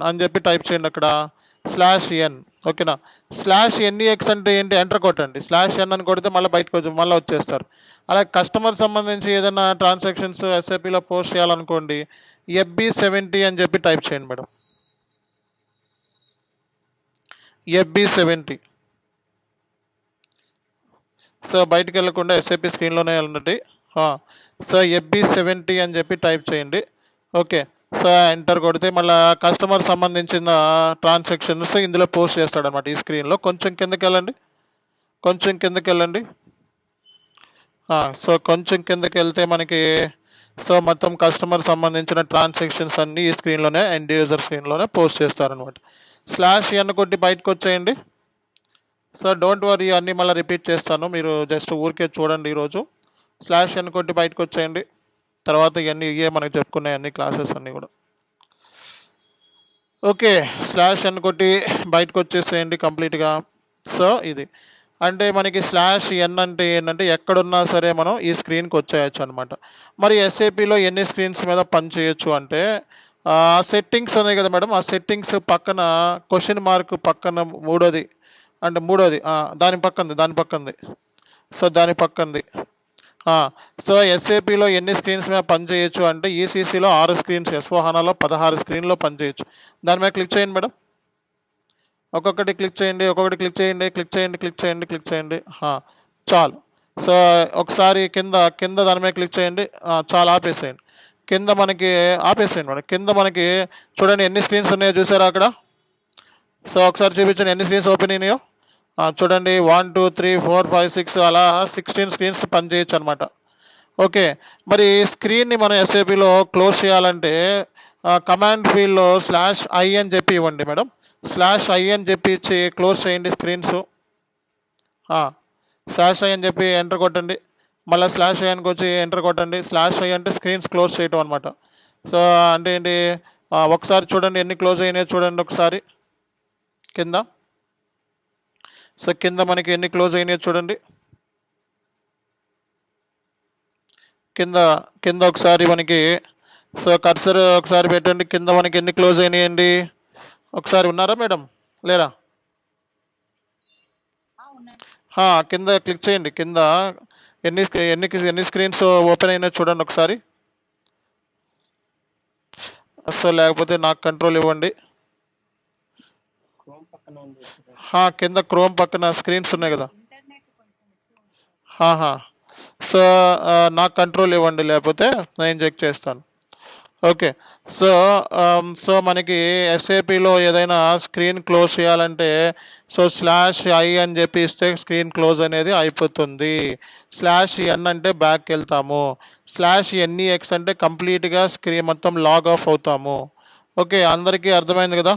అని చెప్పి టైప్ చేయండి అక్కడ /n. ఓకేనా? /NEX అంటే ఏంటి, ఎంటర్ కొట్టండి. /n అని కొడితే మళ్ళీ బయటకు మళ్ళీ వచ్చేస్తారు. అలాగే కస్టమర్ సంబంధించి ఏదైనా ట్రాన్సాక్షన్స్ ఎస్ఏపిలో పోస్ట్ చేయాలనుకోండి, FB70 అని చెప్పి టైప్ చేయండి మేడం. FB70. సో బయటకు వెళ్ళకుండా ఎస్ఏపి స్క్రీన్లోనే వెళ్ళండి. సో FB70 అని చెప్పి టైప్ చేయండి. ఓకే, సో ఎంటర్ కొడితే మళ్ళీ కస్టమర్ సంబంధించిన ట్రాన్సాక్షన్స్ ఇందులో పోస్ట్ చేస్తాడనమాట ఈ స్క్రీన్లో. కొంచెం కిందకి వెళ్ళండి. సో కొంచెం కిందకి వెళ్తే మనకి సో మొత్తం కస్టమర్ సంబంధించిన ట్రాన్సాక్షన్స్ అన్నీ ఈ స్క్రీన్లోనే ఎండ్ యూజర్ స్క్రీన్లోనే పోస్ట్ చేస్తారనమాట. /n కొట్టి బయటకు వచ్చేయండి. సో డోంట్ వరీ, అన్నీ మళ్ళీ రిపీట్ చేస్తాను, మీరు జస్ట్ ఊరికే చూడండి. ఈరోజు /n కొట్టి బయటకు వచ్చేయండి. తర్వాత ఇవే మనకు చెప్పుకున్నాయి అన్ని క్లాసెస్ అన్నీ కూడా. ఓకే, /n కొట్టి బయటకు వచ్చేసేయండి కంప్లీట్గా. సో ఇది అంటే మనకి /n అంటే ఏంటంటే ఎక్కడున్నా సరే మనం ఈ స్క్రీన్కి వచ్చేయచ్చు అనమాట. మరి ఎస్ఏపిలో ఎన్ని స్క్రీన్స్ మీద పని చేయొచ్చు అంటే సెట్టింగ్స్ ఉన్నాయి కదా మేడం, ఆ సెట్టింగ్స్ పక్కన క్వశ్చన్ మార్క్ పక్కన మూడోది దాని పక్కంది. సో దాని పక్కంది. సో ఎస్ఏపిలో ఎన్ని స్క్రీన్స్ మీద పని చేయొచ్చు అంటే ఈసీసీలో 6 స్క్రీన్స్, S/4HANAలో 16 స్క్రీన్లో పని చేయొచ్చు. దాని మీద క్లిక్ చేయండి మేడం. ఒక్కొక్కటి క్లిక్ చేయండి. చాలు. సో ఒకసారి కింద దాని మీద క్లిక్ చేయండి. చాలు, ఆపేసేయండి. కింద మనకి ఆపేసేయండి మేడం. కింద మనకి చూడండి ఎన్ని స్క్రీన్స్ ఉన్నాయో చూసారా అక్కడ. సో ఒకసారి చూపించండి ఎన్ని స్క్రీన్స్ ఓపెన్ అయినాయో. చూడండి 1 2 3 4 5 6 అలా 16 స్క్రీన్స్ పనిచేయచ్చు అనమాట. ఓకే, మరి స్క్రీన్ని మనం ఎస్ఏపిలో క్లోజ్ చేయాలంటే కమాండ్ ఫీల్డ్లో /i అని చెప్పి ఇవ్వండి మేడం. /i అని చెప్పి ఇచ్చి క్లోజ్ చేయండి స్క్రీన్స్. /i అని చెప్పి ఎంటర్ కొట్టండి. మళ్ళీ /i అనికి వచ్చి ఎంటర్ కొట్టండి. /i అంటే స్క్రీన్స్ క్లోజ్ చేయటం అనమాట. సో అంటే ఏంటి, ఒకసారి చూడండి ఎన్ని క్లోజ్ అయినాయో చూడండి ఒకసారి కింద. సో కింద మనకి ఎన్ని క్లోజ్ అయినాయో చూడండి. కింద ఒకసారి మనకి సో కర్సర్ ఒకసారి పెట్టండి. కింద మనకి ఎన్ని క్లోజ్ అయినాయండి ఒకసారి. ఉన్నారా మేడం, లేరా? కింద క్లిక్ చేయండి. కింద ఎన్ని స్క్రీన్స్ ఓపెన్ అయినాయో చూడండి ఒకసారి. సో లేకపోతే నాకు కంట్రోల్ ఇవ్వండి. కింద క్రోమ్ పక్కన స్క్రీన్స్ ఉన్నాయి కదా. సో నాకు కంట్రోల్ ఇవ్వండి, లేకపోతే నేను చెక్ చేస్తాను. ఓకే, సో మనకి ఎస్ఏపిలో ఏదైనా స్క్రీన్ క్లోజ్ చేయాలంటే సో /i అని చెప్పి ఇస్తే స్క్రీన్ క్లోజ్ అనేది అయిపోతుంది. /n అంటే బ్యాక్ వెళ్తాము. /NEX అంటే కంప్లీట్గా స్క్రీన్ మొత్తం లాగ్ ఆఫ్ అవుతాము. ఓకే, అందరికీ అర్థమైంది కదా?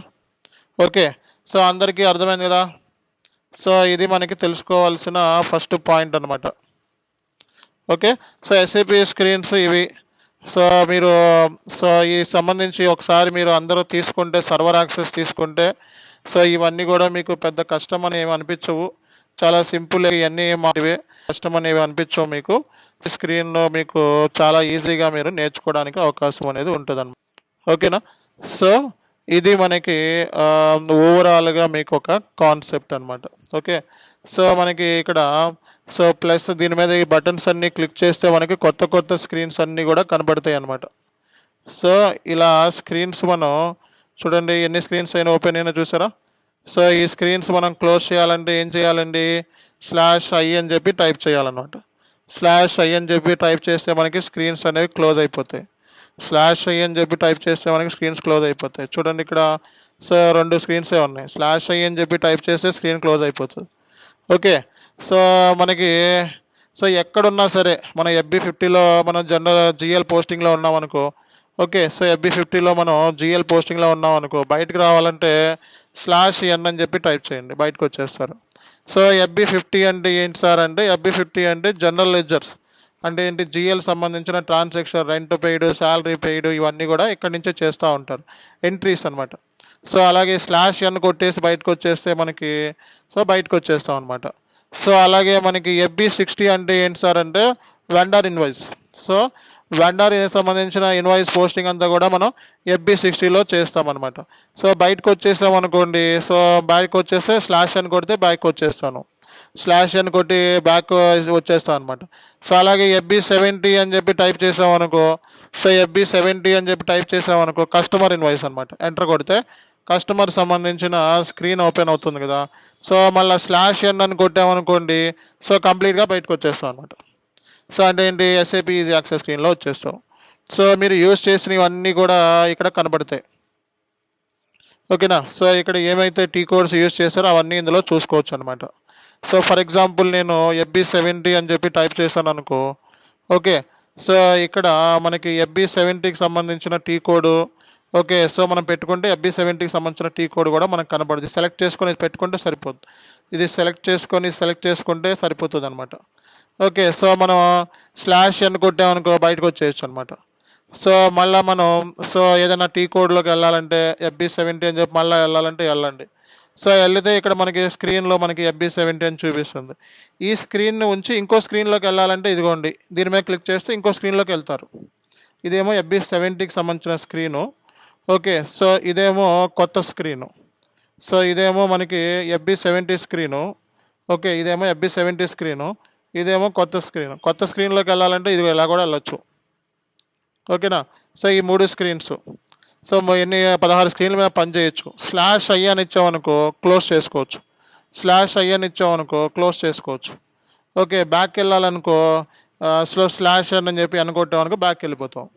ఓకే, సో అందరికీ అర్థమైంది కదా? సో ఇది మనకి తెలుసుకోవాల్సిన ఫస్ట్ పాయింట్ అనమాట. ఓకే, సో ఎస్ఏపి స్క్రీన్స్ ఇవి. సో మీరు ఈ సంబంధించి ఒకసారి మీరు అందరూ తీసుకుంటే, సర్వర్ యాక్సెస్ తీసుకుంటే సో ఇవన్నీ కూడా మీకు పెద్ద కష్టం అని ఏమి అనిపించవు, చాలా సింపుల్. ఇవన్నీ మాటివే, కష్టం అనేవి అనిపించవు మీకు. స్క్రీన్లో మీకు చాలా ఈజీగా మీరు నేర్చుకోవడానికి అవకాశం అనేది ఉంటుంది అన్నమాట. ఓకేనా? సో ఇది మనకి ఓవరాల్గా మీకు ఒక కాన్సెప్ట్ అనమాట. ఓకే, సో మనకి ఇక్కడ సో ప్లస్ దీని మీద ఈ బటన్స్ అన్నీ క్లిక్ చేస్తే మనకి కొత్త కొత్త స్క్రీన్స్ అన్నీ కూడా కనబడతాయి అన్నమాట. సో ఇలా స్క్రీన్స్ మనం చూడండి, ఎన్ని స్క్రీన్స్ అయినా ఓపెన్ అయినా చూసారా? సో ఈ స్క్రీన్స్ మనం క్లోజ్ చేయాలంటే ఏం చేయాలండి? /i అని చెప్పి టైప్ చేయాలన్నమాట. /i అని చెప్పి టైప్ చేస్తే మనకి స్క్రీన్స్ అనేవి క్లోజ్ అయిపోతాయి. /i అని చెప్పి టైప్ చేస్తే మనకి స్క్రీన్స్ క్లోజ్ అయిపోతాయి. చూడండి ఇక్కడ సో 2 స్క్రీన్సే ఉన్నాయి. /i అని చెప్పి టైప్ చేస్తే స్క్రీన్ క్లోజ్ అయిపోతుంది. ఓకే, సో మనకి సో ఎక్కడున్నా సరే మన FB50లో మనం జనరల్ GL పోస్టింగ్లో ఉన్నాం అనుకో. ఓకే, సో FB50లో మనం GL పోస్టింగ్లో ఉన్నాం అనుకో, బయటకు రావాలంటే /n అని చెప్పి టైప్ చేయండి, బయటకు వచ్చేస్తారు. సో FB50 అంటే ఏంటి సార్ అంటే, FB50 అంటే జనరల్ లెడ్జర్స్ అంటే ఏంటి, GL సంబంధించిన transaction, rent paid, salary paid ఇవన్నీ కూడా ఇక్కడి నుంచే చేస్తూ ఉంటారు, ఎంట్రీస్ అనమాట. సో అలాగే /n కొట్టేసి బయటకు వచ్చేస్తే మనకి సో బయటకు వచ్చేస్తాం అనమాట. సో అలాగే మనకి FB60 అంటే ఏంటి సార్ అంటే వెండర్ ఇన్వాయిస్. సో వెండర్ సంబంధించిన ఇన్వాయిస్ పోస్టింగ్ అంతా కూడా మనం FB60లో చేస్తామన్నమాట. సో బయటకు వచ్చేసాం అనుకోండి, సో బయటకు వచ్చేస్తే /n కొడితే బ్యాక్ వచ్చేస్తాను, /n కొట్టి బ్యాక్ వచ్చేస్తాం అనమాట. సో అలాగే FB70 అని చెప్పి టైప్ చేసాం అనుకో, సో FB70 అని చెప్పి టైప్ చేసాం అనుకో కస్టమర్ ఇన్వాయిస్ అనమాట. ఎంటర్ కొడితే కస్టమర్ సంబంధించిన స్క్రీన్ ఓపెన్ అవుతుంది కదా. సో మళ్ళీ /n అని కొట్టామనుకోండి, సో కంప్లీట్గా బయటకు వచ్చేస్తాం అనమాట. సో అంటే ఏంటి, SAP ఈజీ యాక్సెస్ స్క్రీన్లో వచ్చేస్తాం. సో మీరు యూజ్ చేసినవన్నీ కూడా ఇక్కడ కనబడతాయి. ఓకేనా? సో ఇక్కడ ఏమైతే టీ కోడ్స్ యూజ్ చేస్తారో అవన్నీ ఇందులో చూసుకోవచ్చు అనమాట. సో ఫర్ ఎగ్జాంపుల్ నేను FB70 అని చెప్పి టైప్ చేశాను అనుకో. ఓకే, సో ఇక్కడ మనకి FB70కి సంబంధించిన టీ కోడ్. ఓకే, సో మనం పెట్టుకుంటే FB70కి సంబంధించిన టీ కోడ్ కూడా మనకు కనబడుతుంది. సెలెక్ట్ చేసుకొని పెట్టుకుంటే సరిపోతుంది. ఇది సెలెక్ట్ చేసుకుంటే సరిపోతుంది అనమాట. ఓకే, సో మనం /n కొట్టామనుకో బయటకు వచ్చేయచ్చు అనమాట. సో మళ్ళీ మనం సో ఏదైనా టీ కోడ్లోకి వెళ్ళాలంటే FB70 అని చెప్పి మళ్ళీ వెళ్ళాలంటే వెళ్ళండి. సో వెళ్తే ఇక్కడ మనకి స్క్రీన్లో మనకి FB70 అని చూపిస్తుంది. ఈ స్క్రీన్ ఉంచి ఇంకో స్క్రీన్లోకి వెళ్ళాలంటే ఇదిగోండి, దీని మీద క్లిక్ చేస్తే ఇంకో స్క్రీన్లోకి వెళ్తారు. ఇదేమో FB70కి సంబంధించిన స్క్రీను. ఓకే, సో ఇదేమో కొత్త స్క్రీను. సో ఇదేమో మనకి FB70 స్క్రీను. ఓకే, ఇదేమో FB70 స్క్రీను, ఇదేమో కొత్త స్క్రీన్. కొత్త స్క్రీన్లోకి వెళ్ళాలంటే ఇది ఇలా కూడా వెళ్ళొచ్చు. ఓకేనా? సో ఈ 3 స్క్రీన్స్. సో ఎన్ని 16 స్క్రీన్ల మీద పనిచేయచ్చు. /i అని ఇచ్చామనుకో క్లోజ్ చేసుకోవచ్చు. /i అని ఇచ్చామనుకో క్లోజ్ చేసుకోవచ్చు. ఓకే, బ్యాక్ వెళ్ళాలనుకో /n అని చెప్పి అనుకుంటామనుకో బ్యాక్ వెళ్ళిపోతాం.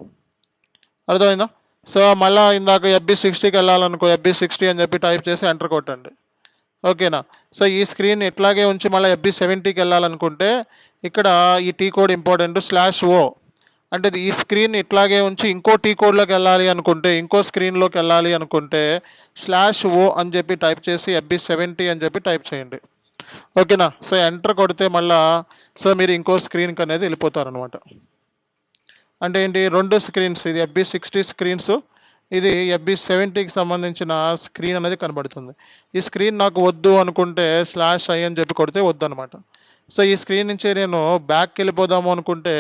అర్థమైందా? సో మళ్ళీ ఇందాక FB60కి వెళ్ళాలనుకో FB60 అని చెప్పి టైప్ చేసి ఎంటర్ కొట్టండి. ఓకేనా? సో ఈ స్క్రీన్ ఇట్లాగే ఉంచి మళ్ళీ FB70కి వెళ్ళాలనుకుంటే ఇక్కడ ఈ టీ కోడ్ ఇంపార్టెంట్. /o అంటే ఈ స్క్రీన్ ఇట్లాగే ఉంచి ఇంకో టీ కోడ్లోకి వెళ్ళాలి అనుకుంటే, ఇంకో స్క్రీన్లోకి వెళ్ళాలి అనుకుంటే /o అని చెప్పి టైప్ చేసి FB70 అని చెప్పి టైప్ చేయండి. ఓకేనా? సో ఎంటర్ కొడితే మళ్ళీ సో మీరు ఇంకో స్క్రీన్కి అనేది వెళ్ళిపోతారనమాట. అంటే ఏంటి, 2 స్క్రీన్స్, ఇది FB60 స్క్రీన్స్, ఇది FB70కి సంబంధించిన స్క్రీన్ అనేది కనబడుతుంది. ఈ స్క్రీన్ నాకు వద్దు అనుకుంటే /i అని చెప్పి కొడితే వద్దు అనమాట. సో ఈ స్క్రీన్ నుంచి నేను బ్యాక్ వెళ్ళిపోదాము అనుకుంటే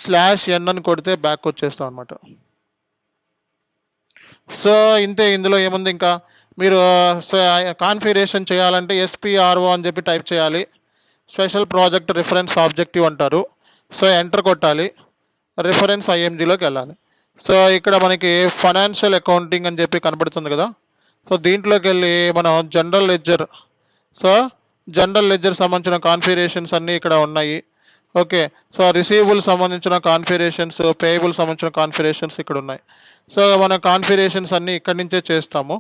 /n అని కొడితే బ్యాక్ వచ్చేస్తాం అనమాట. సో ఇంతే, ఇందులో ఏముంది ఇంకా మీరు సో కాన్ఫిగరేషన్ చేయాలంటే SPRO అని చెప్పి టైప్ చేయాలి. స్పెషల్ ప్రాజెక్ట్ రిఫరెన్స్ ఆబ్జెక్టివ్ అంటారు. సో ఎంటర్ కొట్టాలి, రిఫరెన్స్ IMGలోకి వెళ్ళాలి. సో ఇక్కడ మనకి ఫైనాన్షియల్ అకౌంటింగ్ అని చెప్పి కనబడుతుంది కదా. సో దీంట్లోకి వెళ్ళి మనం general ledger, so general ledger సంబంధించిన కాన్ఫిగరేషన్స్ అన్నీ ఇక్కడ ఉన్నాయి. ఓకే, సో రిసీవబుల్ సంబంధించిన కాన్ఫిగరేషన్స్, పేయబుల్ సంబంధించిన కాన్ఫిగరేషన్స్ ఇక్కడ ఉన్నాయి. సో మన కాన్ఫిగరేషన్స్ అన్నీ ఇక్కడి నుంచే చేస్తాము.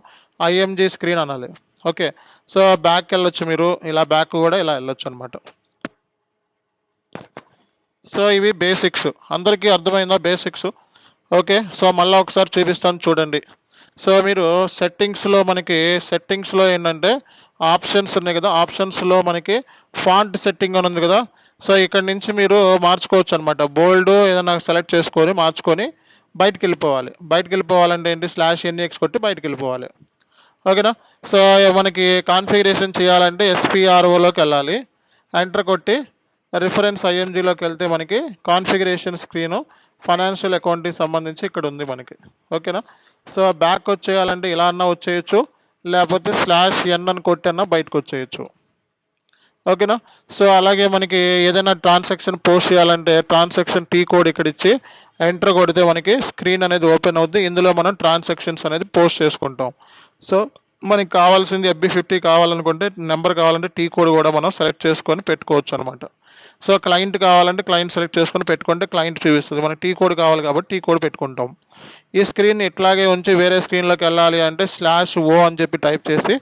IMG స్క్రీన్ అనాలి. ఓకే, సో బ్యాక్ వెళ్ళొచ్చు, మీరు ఇలా బ్యాక్ కూడా ఇలా వెళ్ళొచ్చు అనమాట. సో ఇవి బేసిక్స్, అందరికీ అర్థమైందా బేసిక్స్? ఓకే, సో మళ్ళీ ఒకసారి చూపిస్తాను చూడండి. సో మీరు సెట్టింగ్స్లో ఏంటంటే ఆప్షన్స్ ఉన్నాయి కదా, ఆప్షన్స్లో మనకి ఫాంట్ సెట్టింగ్ అని ఉంది కదా. సో ఇక్కడ నుంచి మీరు మార్చుకోవచ్చు అనమాట. బోల్డ్ ఏదైనా సెలెక్ట్ చేసుకొని మార్చుకొని బయటికి వెళ్ళిపోవాలి. బయటికి వెళ్ళిపోవాలంటే ఏంటి, /NEX కొట్టి బయటికి వెళ్ళిపోవాలి. ఓకేనా. సో మనకి కాన్ఫిగరేషన్ చేయాలంటే ఎస్పిఆర్ఓలోకి వెళ్ళాలి. ఎంటర్ కొట్టి రిఫరెన్స్ ఐఎన్జిలోకి వెళ్తే మనకి కాన్ఫిగరేషన్ స్క్రీను ఫైనాన్షియల్ అకౌంట్కి సంబంధించి ఇక్కడ ఉంది మనకి. ఓకేనా. సో బ్యాక్ వచ్చేయాలంటే ఇలా అన్నా వచ్చేయచ్చు, లేకపోతే /n అని కొట్టన్నా బయటకు వచ్చేయచ్చు. ఓకేనా. సో అలాగే మనకి ఏదైనా ట్రాన్సాక్షన్ పోస్ట్ చేయాలంటే ట్రాన్సాక్షన్ టీ కోడ్ ఇక్కడ ఇచ్చి ఎంటర్ కొడితే మనకి స్క్రీన్ అనేది ఓపెన్ అవుద్ది. ఇందులో మనం ట్రాన్సాక్షన్స్ అనేది పోస్ట్ చేసుకుంటాం. సో మనకి కావాల్సింది FB50 కావాలనుకుంటే నెంబర్ కావాలంటే టీ కోడ్ కూడా మనం సెలెక్ట్ చేసుకొని పెట్టుకోవచ్చు అనమాట. సో క్లయింట్ కావాలంటే క్లయింట్ సెలెక్ట్ చేసుకొని పెట్టుకుంటే క్లయింట్ చూపిస్తుంది. మనకి టీ కోడ్ కావాలి కాబట్టి టీ కోడ్ పెట్టుకుంటాం. ఈ స్క్రీన్ ఇట్లాగే ఉంచి వేరే స్క్రీన్లోకి వెళ్ళాలి అంటే /O అని చెప్పి టైప్ చేసి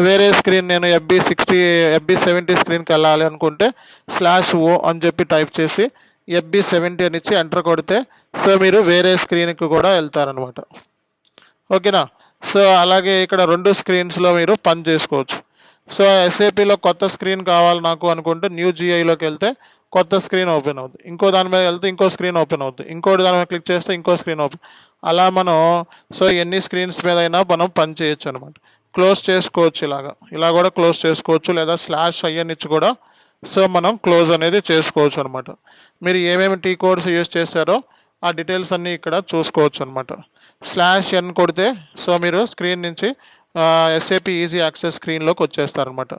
వేరే స్క్రీన్ నేను FB70 స్క్రీన్కి వెళ్ళాలి అనుకుంటే /O అని చెప్పి టైప్ చేసి FB70 అని ఇచ్చి ఎంటర్ కొడితే సో మీరు వేరే స్క్రీన్కి కూడా వెళ్తారనమాట. ఓకేనా. సో అలాగే ఇక్కడ 2 స్క్రీన్స్లో మీరు పని చేసుకోవచ్చు. సో ఎస్ఏపిలో కొత్త స్క్రీన్ కావాలి నాకు అనుకుంటే న్యూ GUIలోకి వెళ్తే కొత్త స్క్రీన్ ఓపెన్ అవుతుంది. ఇంకో దాని మీద వెళ్తే ఇంకో స్క్రీన్ ఓపెన్ అవుతుంది. ఇంకోటి దాని మీద క్లిక్ చేస్తే ఇంకో స్క్రీన్ ఓపెన్. అలా మనం సో ఎన్ని స్క్రీన్స్ మీద అయినా మనం పని చేయొచ్చు అనమాట. క్లోజ్ చేసుకోవచ్చు, ఇలా కూడా క్లోజ్ చేసుకోవచ్చు, లేదా /IN ఇచ్చి కూడా సో మనం క్లోజ్ అనేది చేసుకోవచ్చు అనమాట. మీరు ఏమేమి టీ కోడ్స్ యూజ్ చేశారో ఆ డీటెయిల్స్ అన్నీ ఇక్కడ చూసుకోవచ్చు అనమాట. /n కొడితే సో మీరు స్క్రీన్ నుంచి SAP ఈజీ యాక్సెస్ స్క్రీన్లోకి వచ్చేస్తారనమాట.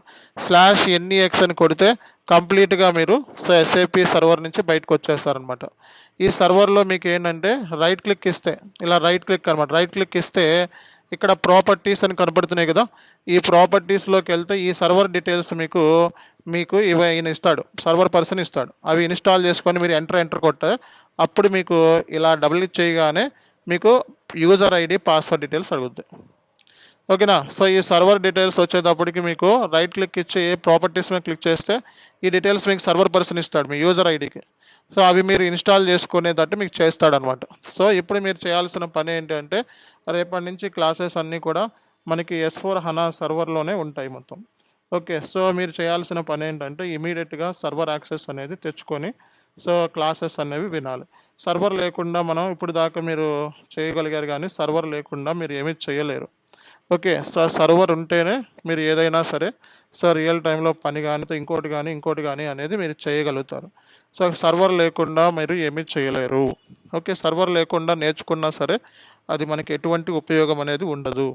/NEX అని కొడితే కంప్లీట్గా మీరు సో SAP సర్వర్ నుంచి బయటకు వచ్చేస్తారనమాట. ఈ సర్వర్లో మీకు ఏంటంటే రైట్ క్లిక్ ఇస్తే ఇలా రైట్ క్లిక్ అనమాట. రైట్ క్లిక్ ఇస్తే ఇక్కడ ప్రాపర్టీస్ అని కనపడుతున్నాయి కదా, ఈ ప్రాపర్టీస్లోకి వెళ్తే ఈ సర్వర్ డీటెయిల్స్ మీకు ఈయన ఇస్తాడు, సర్వర్ పర్సన్ ఇస్తాడు. అవి ఇన్స్టాల్ చేసుకొని మీరు ఎంటర్ కొట్టే అప్పుడు మీకు ఇలా డబుల్ చేయగానే మీకు యూజర్ ID పాస్వర్డ్ డీటెయిల్స్ అడుగుతాయి. ఓకేనా. సో ఈ సర్వర్ డీటెయిల్స్ వచ్చేటప్పటికి మీకు రైట్ క్లిక్ ఇచ్చి ప్రాపర్టీస్ మీద క్లిక్ చేస్తే ఈ డీటెయిల్స్ మీకు సర్వర్ పర్సన్ ఇస్తాడు మీ యూజర్ ఐడికి. సో అవి మీరు ఇన్స్టాల్ చేసుకునేటట్టు మీకు చేస్తాడనమాట. సో ఇప్పుడు మీరు చేయాల్సిన పని ఏంటంటే రేపటి నుంచి క్లాసెస్ అన్నీ కూడా మనకి S/4HANA సర్వర్లోనే ఉంటాయి మొత్తం. ఓకే. సో మీరు చేయాల్సిన పని ఏంటంటే ఇమీడియట్గా సర్వర్ యాక్సెస్ అనేది తెచ్చుకొని సో క్లాసెస్ అనేవి వినాలి. సర్వర్ లేకుండా మనం ఇప్పుడు దాకా మీరు చేయగలిగారు, కానీ సర్వర్ లేకుండా మీరు ఏమీ చేయలేరు. ఓకే. సో సర్వర్ ఉంటేనే మీరు ఏదైనా సరే సో రియల్ టైంలో పని కానీ ఇంకోటి కానీ అనేది మీరు చేయగలుగుతారు. సో సర్వర్ లేకుండా మీరు ఏమీ చేయలేరు. ఓకే. సర్వర్ లేకుండా నేర్చుకున్నా సరే అది మనకి ఎటువంటి ఉపయోగం అనేది ఉండదు.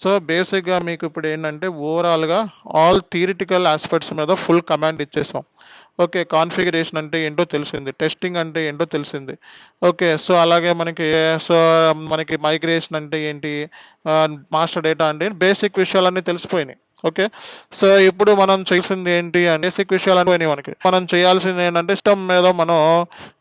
సో బేసిక్గా మీకు ఇప్పుడు ఏంటంటే ఓవరాల్గా ఆల్ థియరిటికల్ ఆస్పెక్ట్స్ మీద ఫుల్ కమాండ్ ఇచ్చేసాం. ఓకే. కాన్ఫిగరేషన్ అంటే ఏంటో తెలిసింది, టెస్టింగ్ అంటే ఏంటో తెలిసింది. ఓకే. సో అలాగే మనకి మైగ్రేషన్ అంటే ఏంటి, మాస్టర్ డేటా అంటే బేసిక్ విషయాలన్నీ తెలిసిపోయినాయి. ఓకే. సో ఇప్పుడు మనం చేయాల్సింది ఏంటి అంటే బేసిక్ విషయాలు అనిపోయినాయి మనకి. మనం చేయాల్సింది ఏంటంటే సిస్టమ్ మీద మనం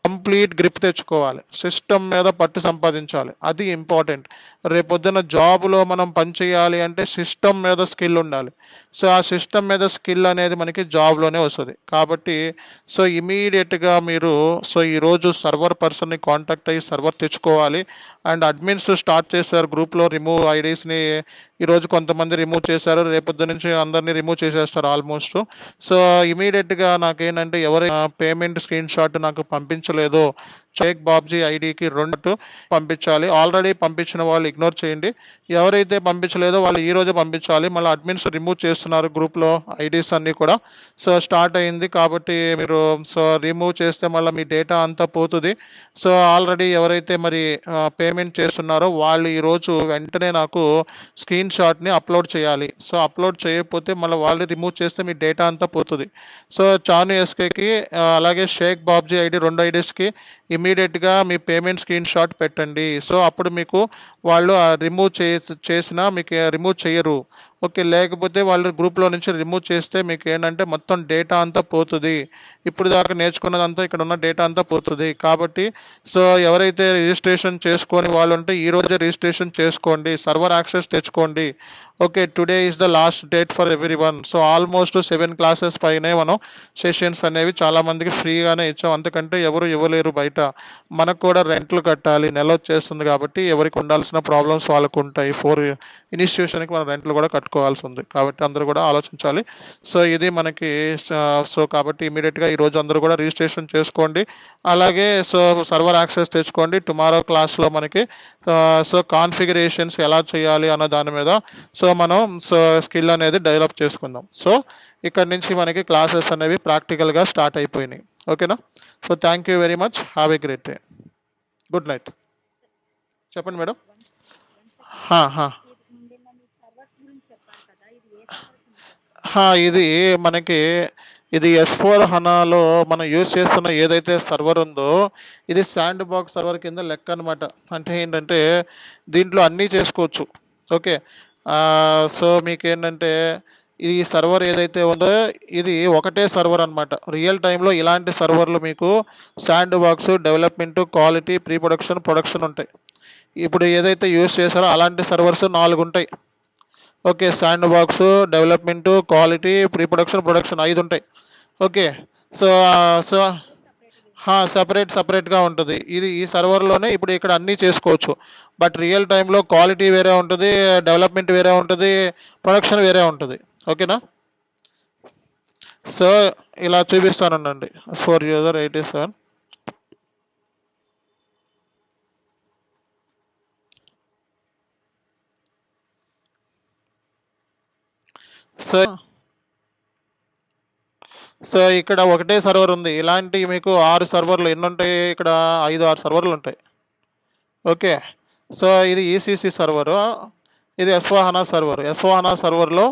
కంప్లీట్ గ్రిప్ తెచ్చుకోవాలి, సిస్టమ్ మీద పట్టు సంపాదించాలి. అది ఇంపార్టెంట్. రేపొద్దున జాబ్లో మనం పని చేయాలి అంటే సిస్టమ్ మీద స్కిల్ ఉండాలి. సో ఆ సిస్టమ్ మీద స్కిల్ అనేది మనకి జాబ్లోనే వస్తుంది. కాబట్టి సో ఇమీడియట్గా మీరు సో ఈరోజు సర్వర్ పర్సన్ని కాంటాక్ట్ అయ్యి సర్వర్ తెచ్చుకోవాలి. అండ్ అడ్మిన్స్ స్టార్ట్ చేశారు గ్రూప్లో రిమూవ్ ఐడీస్ని. ఈరోజు కొంతమంది రిమూవ్ చేశారు, రేపొద్దు నుంచి అందరినీ రిమూవ్ చేసేస్తారు ఆల్మోస్ట్. సో ఇమీడియట్గా నాకేంటంటే ఎవరైనా పేమెంట్ స్క్రీన్ షాట్ నాకు పంపించలేదో షేక్ బాబ్జీ ఐడికి 2 పంపించాలి. ఆల్రెడీ పంపించిన వాళ్ళు ఇగ్నోర్ చేయండి. ఎవరైతే పంపించలేదో వాళ్ళు ఈరోజే పంపించాలి. మళ్ళీ అడ్మిన్స్ రిమూవ్ చేస్తున్నారు గ్రూప్లో ఐడీస్ అన్నీ కూడా. సో స్టార్ట్ అయింది కాబట్టి మీరు సో రిమూవ్ చేస్తే మళ్ళీ మీ డేటా అంతా పోతుంది. సో ఆల్రెడీ ఎవరైతే మరి పేమెంట్ చేస్తున్నారో వాళ్ళు ఈరోజు వెంటనే నాకు స్క్రీన్ షాట్ని అప్లోడ్ చేయాలి. సో అప్లోడ్ చేయకపోతే మళ్ళీ వాళ్ళు రిమూవ్ చేస్తే మీ డేటా అంతా పోతుంది. సో చాను ఎస్కేకి అలాగే షేక్ బాబ్జీ ఐడి 2 ఐడీస్కి ఇమీడియట్గా మీ పేమెంట్ స్క్రీన్ షాట్ పెట్టండి. సో అప్పుడు మీకు వాళ్ళు రిమూవ్ చేసినా మీకు రిమూవ్ చేయరు. ఓకే. లేకపోతే వాళ్ళు గ్రూప్లో నుంచి రిమూవ్ చేస్తే మీకు ఏంటంటే మొత్తం డేటా అంతా పోతుంది. ఇప్పుడు దాకా నేర్చుకున్నదంతా ఇక్కడ ఉన్న డేటా అంతా పోతుంది. కాబట్టి సో ఎవరైతే రిజిస్ట్రేషన్ చేసుకొని వాళ్ళు ఉంటే ఈరోజే రిజిస్ట్రేషన్ చేసుకోండి, సర్వర్ యాక్సెస్ తెచ్చుకోండి. Okay. Today is the last date for everyone. So almost 7 classes పైనే మనం సెషన్స్ అనేవి చాలామందికి ఫ్రీగానే ఇచ్చాం, అంతకంటే ఎవరు ఇవ్వలేరు బయట. మనకు కూడా రెంట్లు కట్టాలి, నెల వచ్చేస్తుంది కాబట్టి ఎవరికి ఉండాల్సిన ప్రాబ్లమ్స్ వాళ్ళకు ఉంటాయి. 4 ఇన్స్టిట్యూషన్కి మనం రెంట్లు కూడా కట్టుకోవాల్సి ఉంది కాబట్టి అందరూ కూడా ఆలోచించాలి. సో ఇది మనకి సో కాబట్టి ఇమీడియట్గా ఈరోజు అందరూ కూడా రిజిస్ట్రేషన్ చేసుకోండి. అలాగే సో సర్వర్ యాక్సెస్ తెచ్చుకోండి. టుమారో క్లాస్లో మనకి సో కాన్ఫిగరేషన్స్ ఎలా చేయాలి అన్న దాని మీద సో మనం సో స్కిల్ అనేది డెవలప్ చేసుకుందాం. సో ఇక్కడ నుంచి మనకి క్లాసెస్ అనేవి ప్రాక్టికల్గా స్టార్ట్ అయిపోయినాయి. ఓకేనా? So thank you very much. Have a great day. Good night. చెప్పండి మేడం. ఇది మనకి ఇది S4 హనాలో మనం యూజ్ చేస్తున్న ఏదైతే సర్వర్ ఉందో ఇది శాండ్ బాక్స్ సర్వర్ కింద లెక్క అనమాట. అంటే ఏంటంటే దీంట్లో అన్నీ చేసుకోవచ్చు. ఓకే. సో మీకేంటంటే ఈ సర్వర్ ఏదైతే ఉందో ఇది ఒకటే సర్వర్ అనమాట. రియల్ టైంలో ఇలాంటి సర్వర్లు మీకు sand box, development, quality, pre production, production ఉంటాయి. ఇప్పుడు ఏదైతే యూజ్ చేశారో అలాంటి సర్వర్స్ 4 ఉంటాయి. Okay. Sand box, development, quality, pre production, production 5 ఉంటాయి. ఓకే. సో సో సపరేట్గా ఉంటుంది. ఈ సర్వర్లోనే ఇప్పుడు ఇక్కడ అన్నీ చేసుకోవచ్చు. బట్ రియల్ టైంలో క్వాలిటీ వేరే ఉంటుంది, డెవలప్మెంట్ వేరే ఉంటుంది, ప్రొడక్షన్ వేరే ఉంటుంది. ఓకేనా? సో ఇలా చూపిస్తానండి. 4 యూజర్ 87. సో ఇక్కడ ఒకటే సర్వర్ ఉంది. ఇలాంటి మీకు 6 సర్వర్లు ఎన్ని ఉంటాయి? ఇక్కడ 5-6 సర్వర్లు ఉంటాయి. ఓకే. సో ఇది ఈసీసీ సర్వరు, ఇది S4HANA సర్వర్. S4HANA సర్వర్లో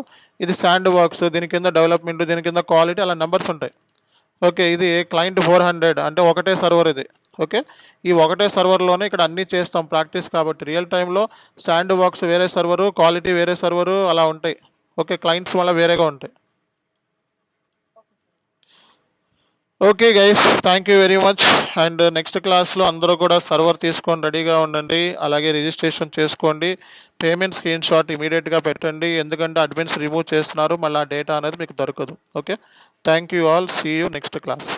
ఇది శాండ్ బాక్స్, దీని కింద డెవలప్మెంట్, దీని కింద క్వాలిటీ, అలా నెంబర్స్ ఉంటాయి. ఓకే. ఇది క్లయింట్ 400 అంటే ఒకటే సర్వర్ ఇది. ఓకే. ఈ ఒకటే సర్వర్లోనే ఇక్కడ అన్నీ చేస్తాం ప్రాక్టీస్ కాబట్టి. రియల్ టైంలో శాండ్ బాక్స్ వేరే సర్వరు, క్వాలిటీ వేరే సర్వరు అలా ఉంటాయి. ఓకే. క్లయింట్స్ వల్ల వేరేగా ఉంటాయి. Okay guys, thank you very much. And next క్లాస్లో అందరూ కూడా సర్వర్ తీసుకొని రెడీగా ఉండండి. అలాగే రిజిస్ట్రేషన్ చేసుకోండి. పేమెంట్ స్క్రీన్ షాట్ ఇమీడియట్గా పెట్టండి, ఎందుకంటే అడ్మిన్స్ రిమూవ్ చేస్తున్నారు, మళ్ళీ ఆ డేటా అనేది మీకు దొరకదు. Okay. Thank you all. See you next class.